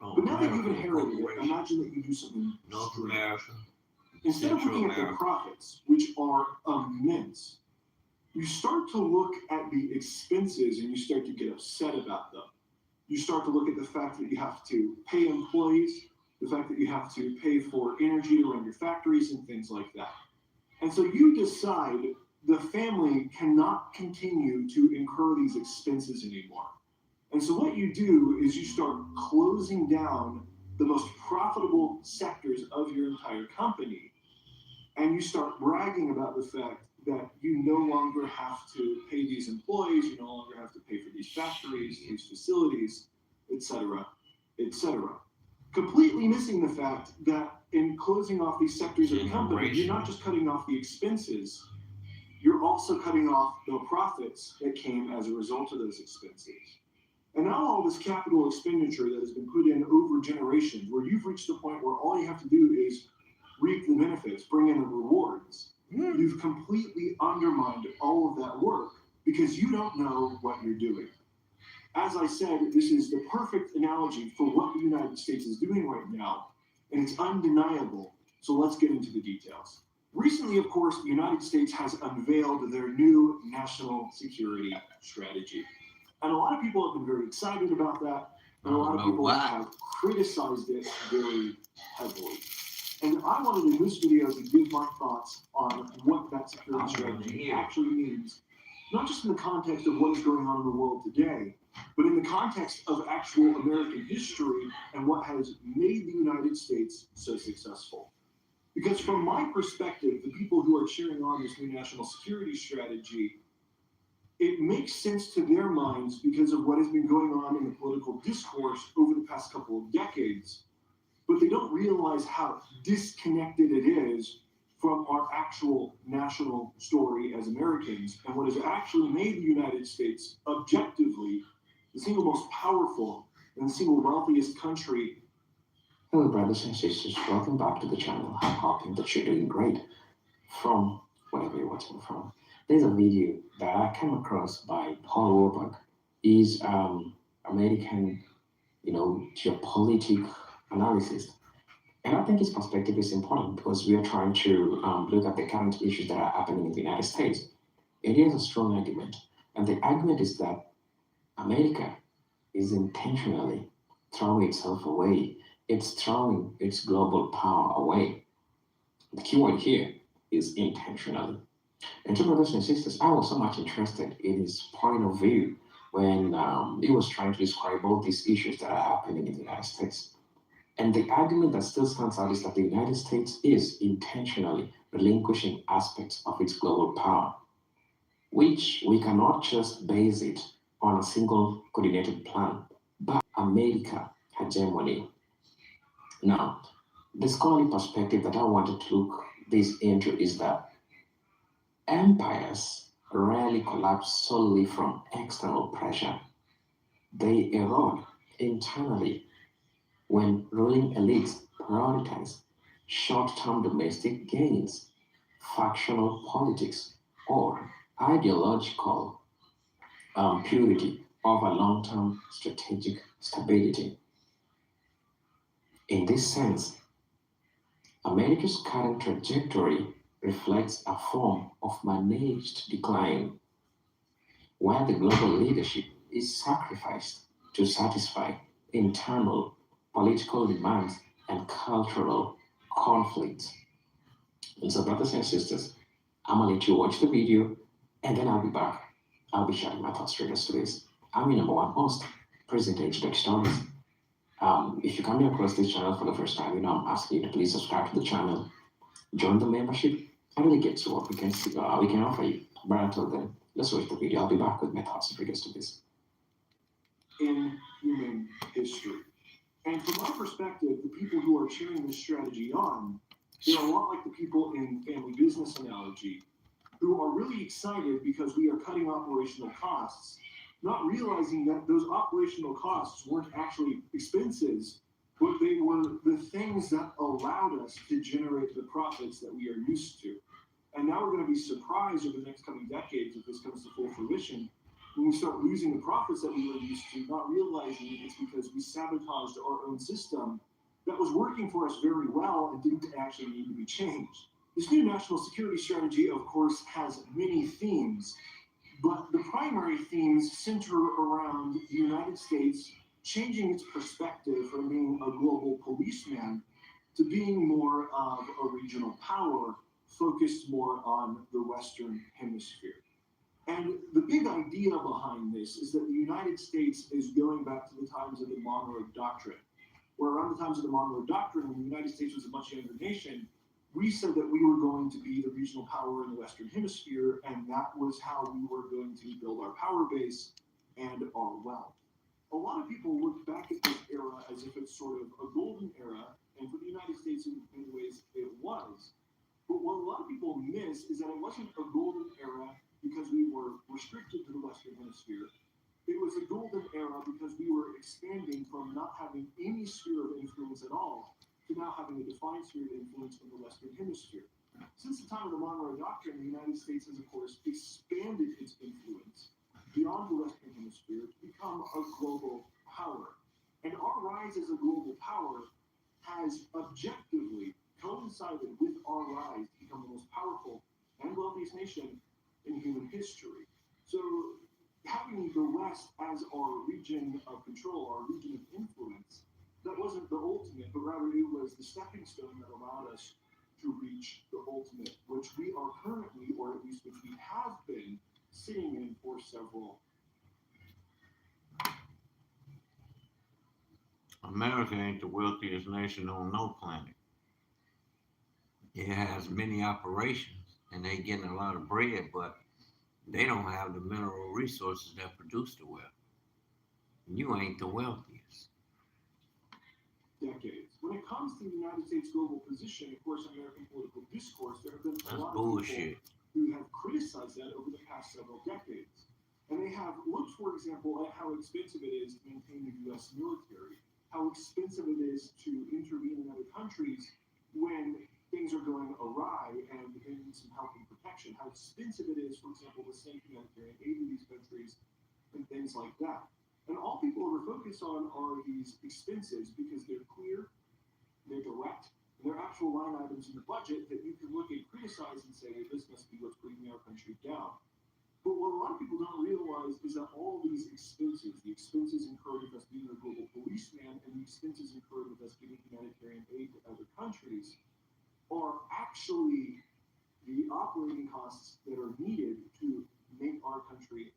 Oh, But now that you've American inherited it, corporation, imagine that you do something North strange. America, Instead of Central looking at their America. profits, which are immense, you start to look at the expenses and you start to get upset about them. You start to look at the fact that you have to pay employees, the fact that you have to pay for energy to run your factories and things like that. And so you decide the family cannot continue to incur these expenses anymore. And so what you do is you start closing down the most profitable sectors of your entire company, and you start bragging about the fact that you no longer have to pay these employees, you no longer have to pay for these factories, these facilities, etc., etc. Completely missing the fact that in closing off these sectors of the company, you're not just cutting off the expenses, you're also cutting off the profits that came as a result of those expenses. And now all this capital expenditure that has been put in over generations, where you've reached the point where all you have to do is reap the benefits, bring in the rewards, you've completely undermined all of that work because you don't know what you're doing. As I said, this is the perfect analogy for what the United States is doing right now, and it's undeniable. So let's get into the details. Recently, of course, the United States has unveiled their new national security strategy. And a lot of people have been very excited about that, and a lot of people have criticized it very heavily. And I wanted in this video to give my thoughts on what that security strategy actually means, not just in the context of what is going on in the world today, but in the context of actual American history and what has made the United States so successful. Because from my perspective, the people who are cheering on this new national security strategy, it makes sense to their minds because of what has been going on in the political discourse over the past couple of decades. But they don't realize how disconnected it is from our actual national story as Americans and what has actually made the United States objectively the single most powerful and the single wealthiest country. Hello, brothers and sisters. Welcome back to the channel. I'm hoping that you're doing great from wherever you're watching from. There's a video that I came across by Paul Warburg. He's American, geopolitical analysis. And I think his perspective is important because we are trying to look at the current issues that are happening in the United States. It is a strong argument. And the argument is that America is intentionally throwing itself away. It's throwing its global power away. The key word here is intentionally. And so, brothers and sisters, I was so much interested in his point of view when he was trying to describe all these issues that are happening in the United States. And the argument that still stands out is that the United States is intentionally relinquishing aspects of its global power, which we cannot just base it on a single coordinated plan, but America hegemony. Now, the scholarly perspective that I wanted to look this into is that empires rarely collapse solely from external pressure. They erode internally when ruling elites prioritize short-term domestic gains, factional politics, or ideological purity over long-term strategic stability. In this sense, America's current trajectory reflects a form of managed decline, where the global leadership is sacrificed to satisfy internal political demands and cultural conflicts. And so, brothers and sisters, I'm gonna let you watch the video and then I'll be back. I'll be sharing my thoughts regards to this. I'm your number one host, President H. Stories. If you're coming across this channel for the first time, I'm asking you to please subscribe to the channel, join the membership, and really get to what we can offer you. But until then, let's watch the video. I'll be back with my thoughts regards to this. In human history. And from my perspective, the people who are cheering this strategy on, they're a lot like the people in family business analogy, who are really excited because we are cutting operational costs not realizing that those operational costs weren't actually expenses, but they were the things that allowed us to generate the profits that we are used to. And now we're going to be surprised over the next coming decades if this comes to full fruition when we start losing the profits that we were used to, not realizing it's because we sabotaged our own system that was working for us very well and didn't actually need to be changed. This new national security strategy, of course, has many themes, but the primary themes center around the United States changing its perspective from being a global policeman to being more of a regional power focused more on the Western Hemisphere. And the big idea behind this is that the United States is going back to the times of the Monroe Doctrine, where around the times of the Monroe Doctrine, when the United States was a much younger nation, we said that we were going to be the regional power in the Western Hemisphere, and that was how we were going to build our power base and our wealth. A lot of people look back at this era as if it's sort of a golden era, and for the United States, in many ways, it was. But what a lot of people miss is that it wasn't a golden era because we were restricted to the Western Hemisphere. It was a golden era because we were expanding from not having any sphere of influence at all to now having a defined sphere of influence in the Western Hemisphere. Since the time of the Monroe Doctrine, the United States has, of course, expanded its influence beyond the Western Hemisphere to become a global power. And our rise as a global power has objectively coincided with our rise to become the most powerful and wealthiest nation in human history. So having the West as our region of control, our region of influence, that wasn't the ultimate, but rather it was the stepping stone that allowed us to reach the ultimate, which we are currently, or at least which we have been, sitting in for several. America ain't the wealthiest nation on no planet. It has many operations and they getting a lot of bread, but they don't have the mineral resources that produce the wealth. You ain't the wealthiest. Decades. When it comes to the United States global position, of course, American political discourse, there have been a That's lot of bullshit. people who have criticized that over the past several decades. And they have looked, for example, at how expensive it is to maintain the U.S. military, how expensive it is to intervene in other countries when things are going awry and they need some help and protection, how expensive it is, for example, to send humanitarian aid to these countries and things like that. And all people are focused on are these expenses because they're clear, they're direct, and they're actual line items in the budget that you can look and criticize and say, well, this must be what's bringing our country down. But what a lot of people don't realize is that all these expenses, the expenses incurred with us being a global policeman and the expenses incurred with us giving humanitarian aid to other countries, are actually the operating costs that are needed to make our country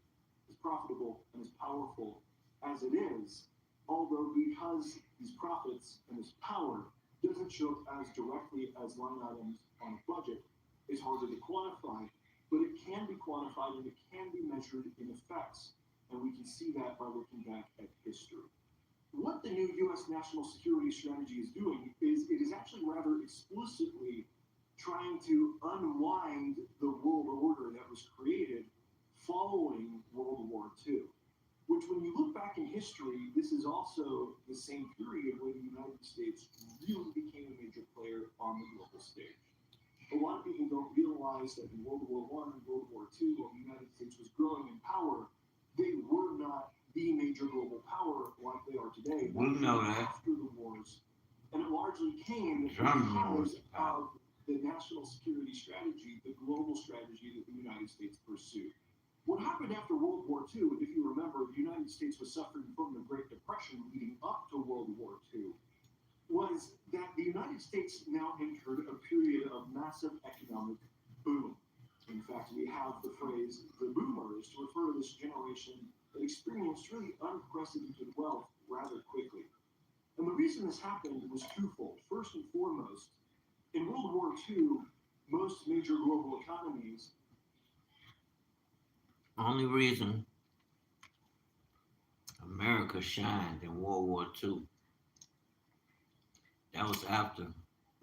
as profitable and as powerful as it is, although because these profits and this power doesn't show up as directly as line items on a budget, it's harder to quantify, but it can be quantified and it can be measured in effects, and we can see that by looking back at history. What the new U.S. national security strategy is doing is it is actually rather explicitly trying to unwind the world order that was created following World War II. Which, when you look back in history, this is also the same period when the United States really became a major player on the global stage. A lot of people don't realize that in World War I and World War II, while the United States was growing in power, they were not the major global power like they are today. We know that. After the wars, and it largely came Germany because was the power. of the national security strategy, the global strategy that the United States pursued. What happened after World War II, if you remember, the United States was suffering from the Great Depression leading up to World War II, was that the United States now entered a period of massive economic boom. In fact, we have the phrase the boomers to refer to this generation that experienced really unprecedented wealth rather quickly. And the reason this happened was twofold. First and foremost, in World War II, most major global economies. Only reason America shined in World War II, that was after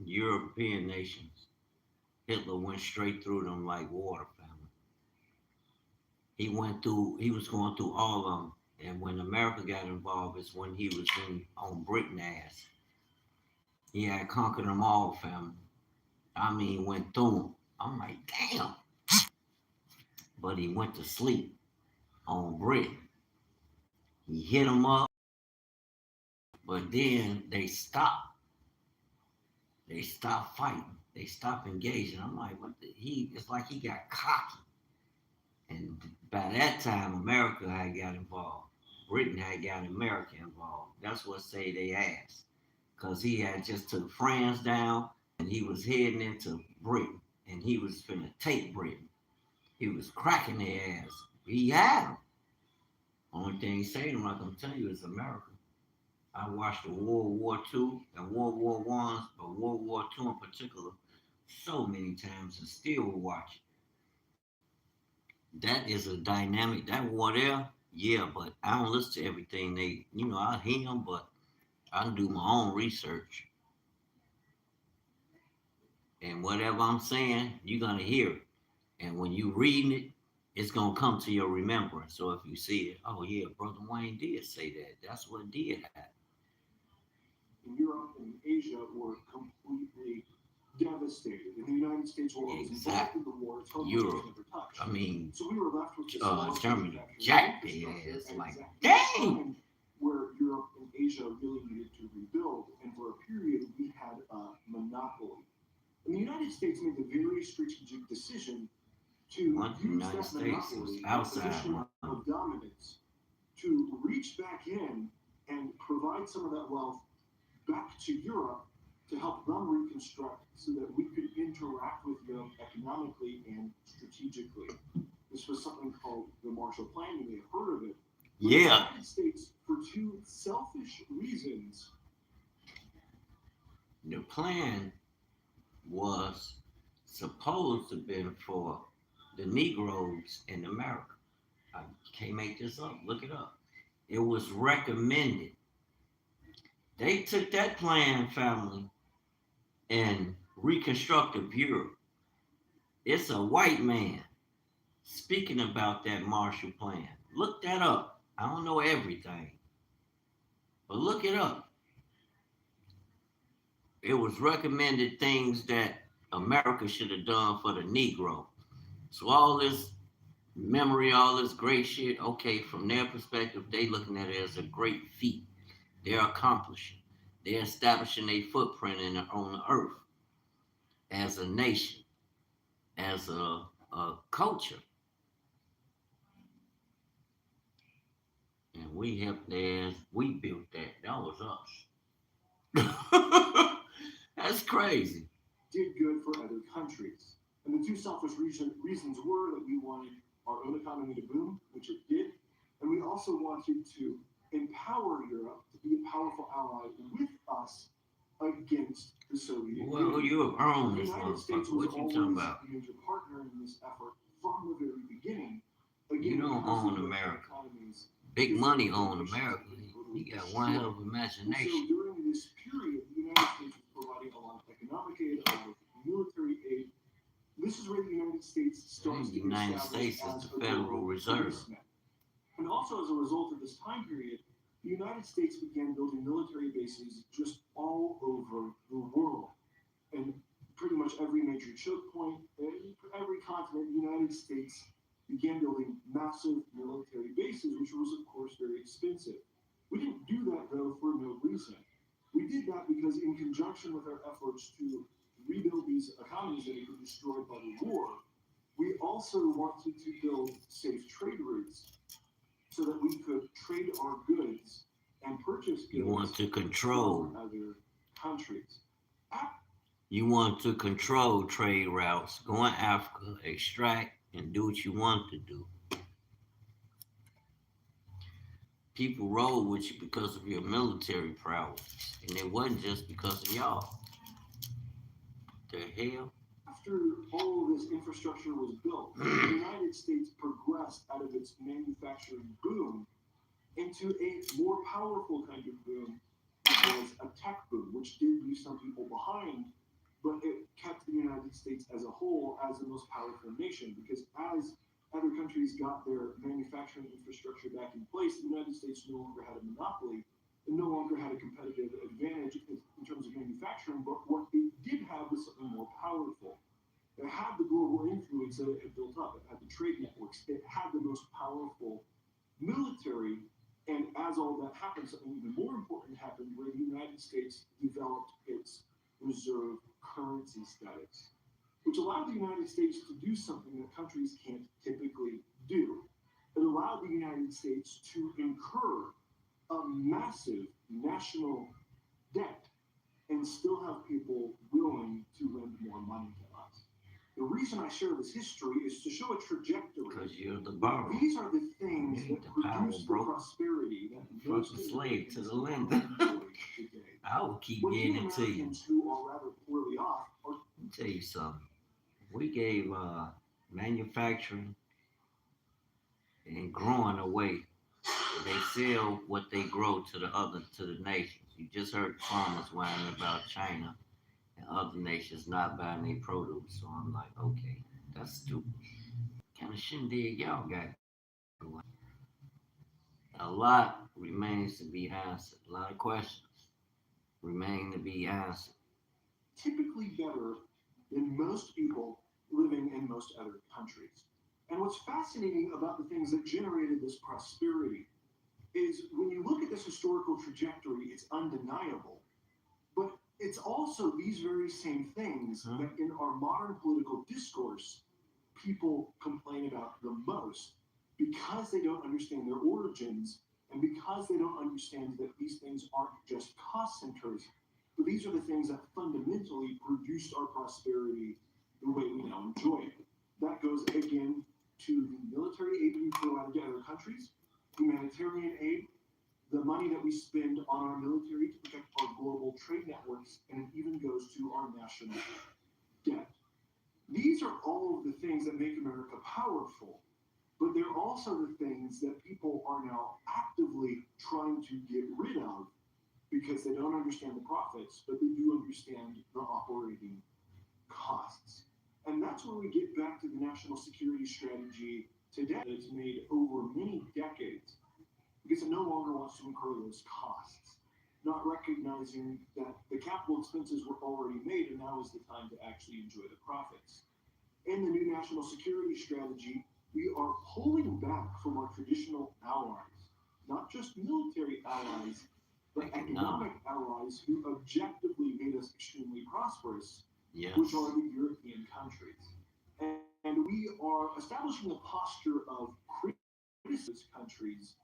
European nations. Hitler went straight through them like water, family. He was going through all of them. And when America got involved, is when he was on Britain ass. He had conquered them all, family. I mean, went through them. I'm like, damn. But he went to sleep on Britain. He hit them up, but then they stopped. They stopped fighting. They stopped engaging. I'm like, what the? It's like he got cocky. And by that time, America had got involved. Britain had got America involved. That's what saved their ass. Because he had just took France down and he was heading into Britain. And he was finna take Britain. He was cracking their ass. He had them. Only thing he saved them, like I'm telling you, is America. I watched the World War II and World War I, but World War II in particular, so many times and still watch. That is a dynamic. That war there, yeah, but I don't listen to everything I hear them, but I do my own research. And whatever I'm saying, you're going to hear it. And when you reading it, it's going to come to your remembrance. So if you see it, oh, yeah, Brother Wayne did say that. That's what did happen. Europe and Asia were completely devastated. And the United States, while it was involved in the war, its home was never touched. I mean, so we were left with this Germany jacked their ass like, dang! Where Europe and Asia really needed to rebuild, and for a period we had a monopoly. And the United States made the very strategic decision to use that monopoly position of dominance to reach back in and provide some of that wealth back to Europe to help them reconstruct so that we could interact with them economically and strategically. This was something called the Marshall Plan. You may have heard of it. But yeah. The United States, for two selfish reasons. The plan was supposed to have been for the Negroes in America. I can't make this up. Look it up. It was recommended. They took that plan, family, and reconstructed Europe. It's a white man speaking about that Marshall Plan. Look that up. I don't know everything, but look it up. It was recommended things that America should have done for the Negro. So all this memory, all this great shit, okay, from their perspective, they looking at it as a great feat. They're accomplishing. They're establishing a footprint on the earth as a nation, as a culture. And we helped theirs. We built that. That was us. That's crazy. Did good for other countries. And the two selfish reasons were that we wanted our own economy to boom, which it did, and we also wanted to empower Europe to be a powerful ally with us against the Soviet Union. Well, you have earned The this United States motherfucker. was What you always talking about? a major partner in this effort from the very beginning. Again, You don't own America. Big money owns America. You got one hell of imagination. So during this period, the United States was providing a lot of economic aid, a lot of military aid. This is where the United States starts to The United States is the Federal Reserve. And also as a result of this time period, the United States began building military bases just all over the world. And pretty much every major choke point, every continent, the United States began building massive military bases, which was, of course, very expensive. We didn't do that, though, for no reason. We did that because in conjunction with our efforts to rebuild these economies that had been destroyed by the war, we also wanted to build safe trade routes so that we could trade our goods and purchase goods. You want to control from other countries. You want to control trade routes, go in Africa, extract, and do what you want to do. People roll with you because of your military prowess, and it wasn't just because of y'all. The hell? After all of this infrastructure was built, the United States progressed out of its manufacturing boom into a more powerful kind of boom, which was a tech boom, which did leave some people behind, but it kept the United States as a whole as the most powerful nation, because as other countries got their manufacturing infrastructure back in place, the United States no longer had a monopoly and no longer had a competitive advantage in terms of manufacturing, but what it did have was something more powerful. It had the global influence that it had built up. It had the trade networks. It had the most powerful military. And as all that happened, something even more important happened where the United States developed its reserve currency status, which allowed the United States to do something that countries can't typically do. It allowed the United States to incur a massive national debt and still have people willing to lend more money to us. The reason I share this history is to show a trajectory. Because you're the borrower. These are the things You that ain't the power, produce the bro. prosperity that You're most fucking slave to the Americans lender. enjoy today. I will keep What getting few it to you. Americans who are rather poorly off are Let me tell you something. We gave manufacturing and growing away. They sell what they grow to the nations. You just heard farmers whining about China and other nations not buying their produce. So I'm like, okay, that's stupid. Kind of shindig y'all got going. A lot remains to be answered. A lot of questions remain to be answered. typically better than most people living in most other countries. And what's fascinating about the things that generated this prosperity is when you look at this historical trajectory, it's undeniable. But it's also these very same things that in our modern political discourse, people complain about the most because they don't understand their origins and because they don't understand that these things aren't just cost centers, but these are the things that fundamentally produced our prosperity the way we now enjoy it. That goes again to the military aid we provide to other countries, humanitarian aid, the money that we spend on our military to protect our global trade networks, and it even goes to our national debt. These are all of the things that make America powerful, but they're also the things that people are now actively trying to get rid of because they don't understand the profits, but they do understand the operating costs. And that's where we get back to the national security strategy today that's made over many decades because it no longer wants to incur those costs, not recognizing that the capital expenses were already made and now is the time to actually enjoy the profits. In the new national security strategy, we are pulling back from our traditional allies, not just military allies, but economic allies who objectively made us extremely prosperous, Yes. which are the European countries. And we are establishing a posture of criticizing countries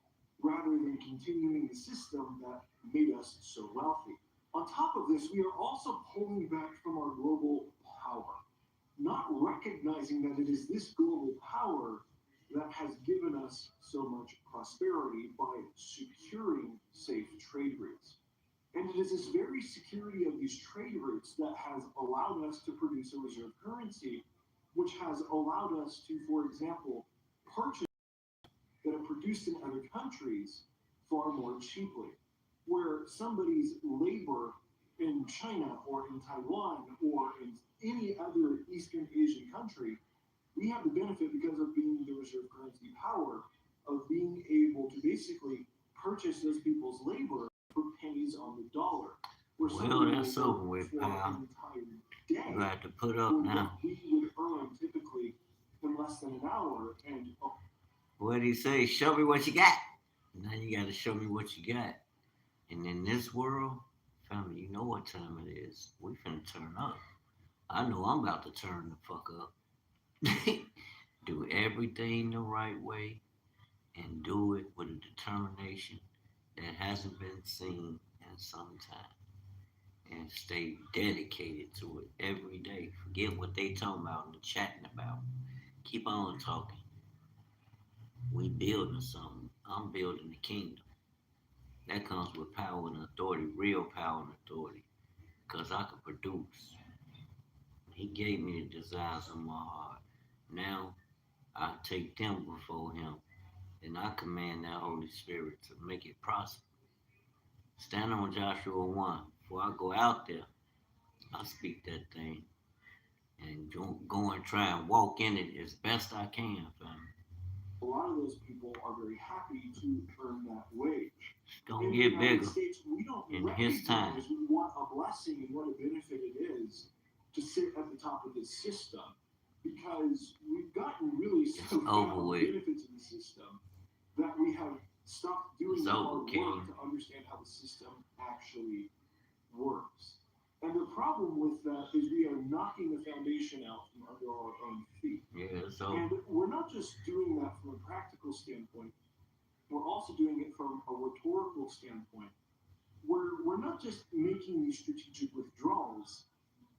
rather than continuing the system that made us so wealthy. On top of this, we are also pulling back from our global power, not recognizing that it is this global power that has given us so much prosperity by securing safe trade routes. And it is this very security of these trade routes that has allowed us to produce a reserve currency, which has allowed us to, for example, purchase that are produced in other countries far more cheaply. Where somebody's labor in China or in Taiwan or in any other Eastern Asian country, we have the benefit because of being the reserve currency power of being able to basically purchase those people's labor for pennies on the dollar. Well, that's over with, pal. You have to put up now. We would earn typically in less than an hour, and What do you say? Show me what you got. Now you got to show me what you got. And in this world, family, you know what time it is. We finna turn up. I know I'm about to turn the fuck up. Do everything the right way and do it with a determination that hasn't been seen in some time. And stay dedicated to it every day. Forget what they talking about and chatting about. Keep on talking. We building something. I'm building the kingdom. That comes with power and authority, real power and authority. Because I can produce. He gave me the desires of my heart. Now I take them before him. And I command that Holy Spirit to make it prosper. Stand on Joshua 1. Before I go out there, I speak that thing. And go and try and walk in it as best I can, family. a lot of those people are very happy to earn that wage. It's gonna In the get United bigger States, we don't in his time. recognize what a blessing and what a benefit it is to sit at the top of this system, because we've gotten really It's so over found with. benefits in the system that we have stopped doing It's the over, hard work King. to understand how the system actually works. And the problem with that is we are knocking the foundation out from under our own feet. Yeah, it's over. And we're not just doing that from a practical standpoint, we're also doing it from a rhetorical standpoint. We're not just making these strategic withdrawals,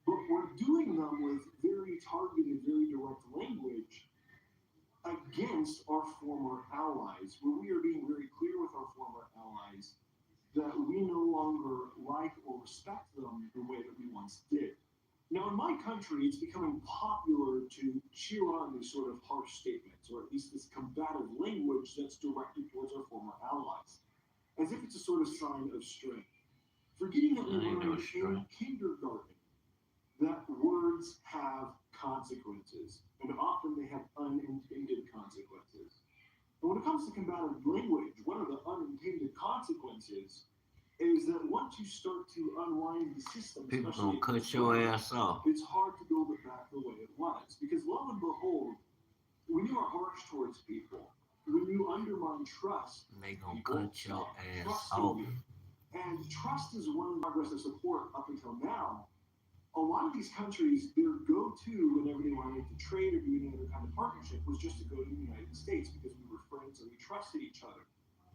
but we're doing them with very targeted, very direct language against our former allies, where we are being very clear with our former allies that we no longer like or respect them the way that we once did. Now, in my country, it's becoming popular to cheer on these sort of harsh statements, or at least this combative language that's directed towards our former allies, as if it's a sort of sign of strength. Forgetting that we That ain't no learned in strength. kindergarten that words have consequences, and often they have unintended consequences. And when it comes to combative language, one of the unintended consequences is that once you start to unwind the system, People especially gonna in cut this your way, ass off. it's hard to build it back the way it was. Because lo and behold, when you are harsh towards people, when you undermine trust, They gonna people cut your stop ass trusting off. you. And trust is one of the progress of support up until now. A lot of these countries, their go-to whenever they wanted to trade or do any other kind of partnership was just to go to the United States because we were friends and we trusted each other.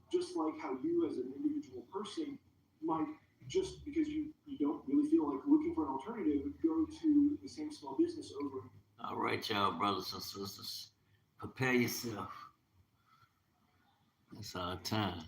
Just like how you as an individual person might, just because you don't really feel like looking for an alternative, go to the same small business over. All right, y'all, brothers and sisters, prepare yourself. It's our time.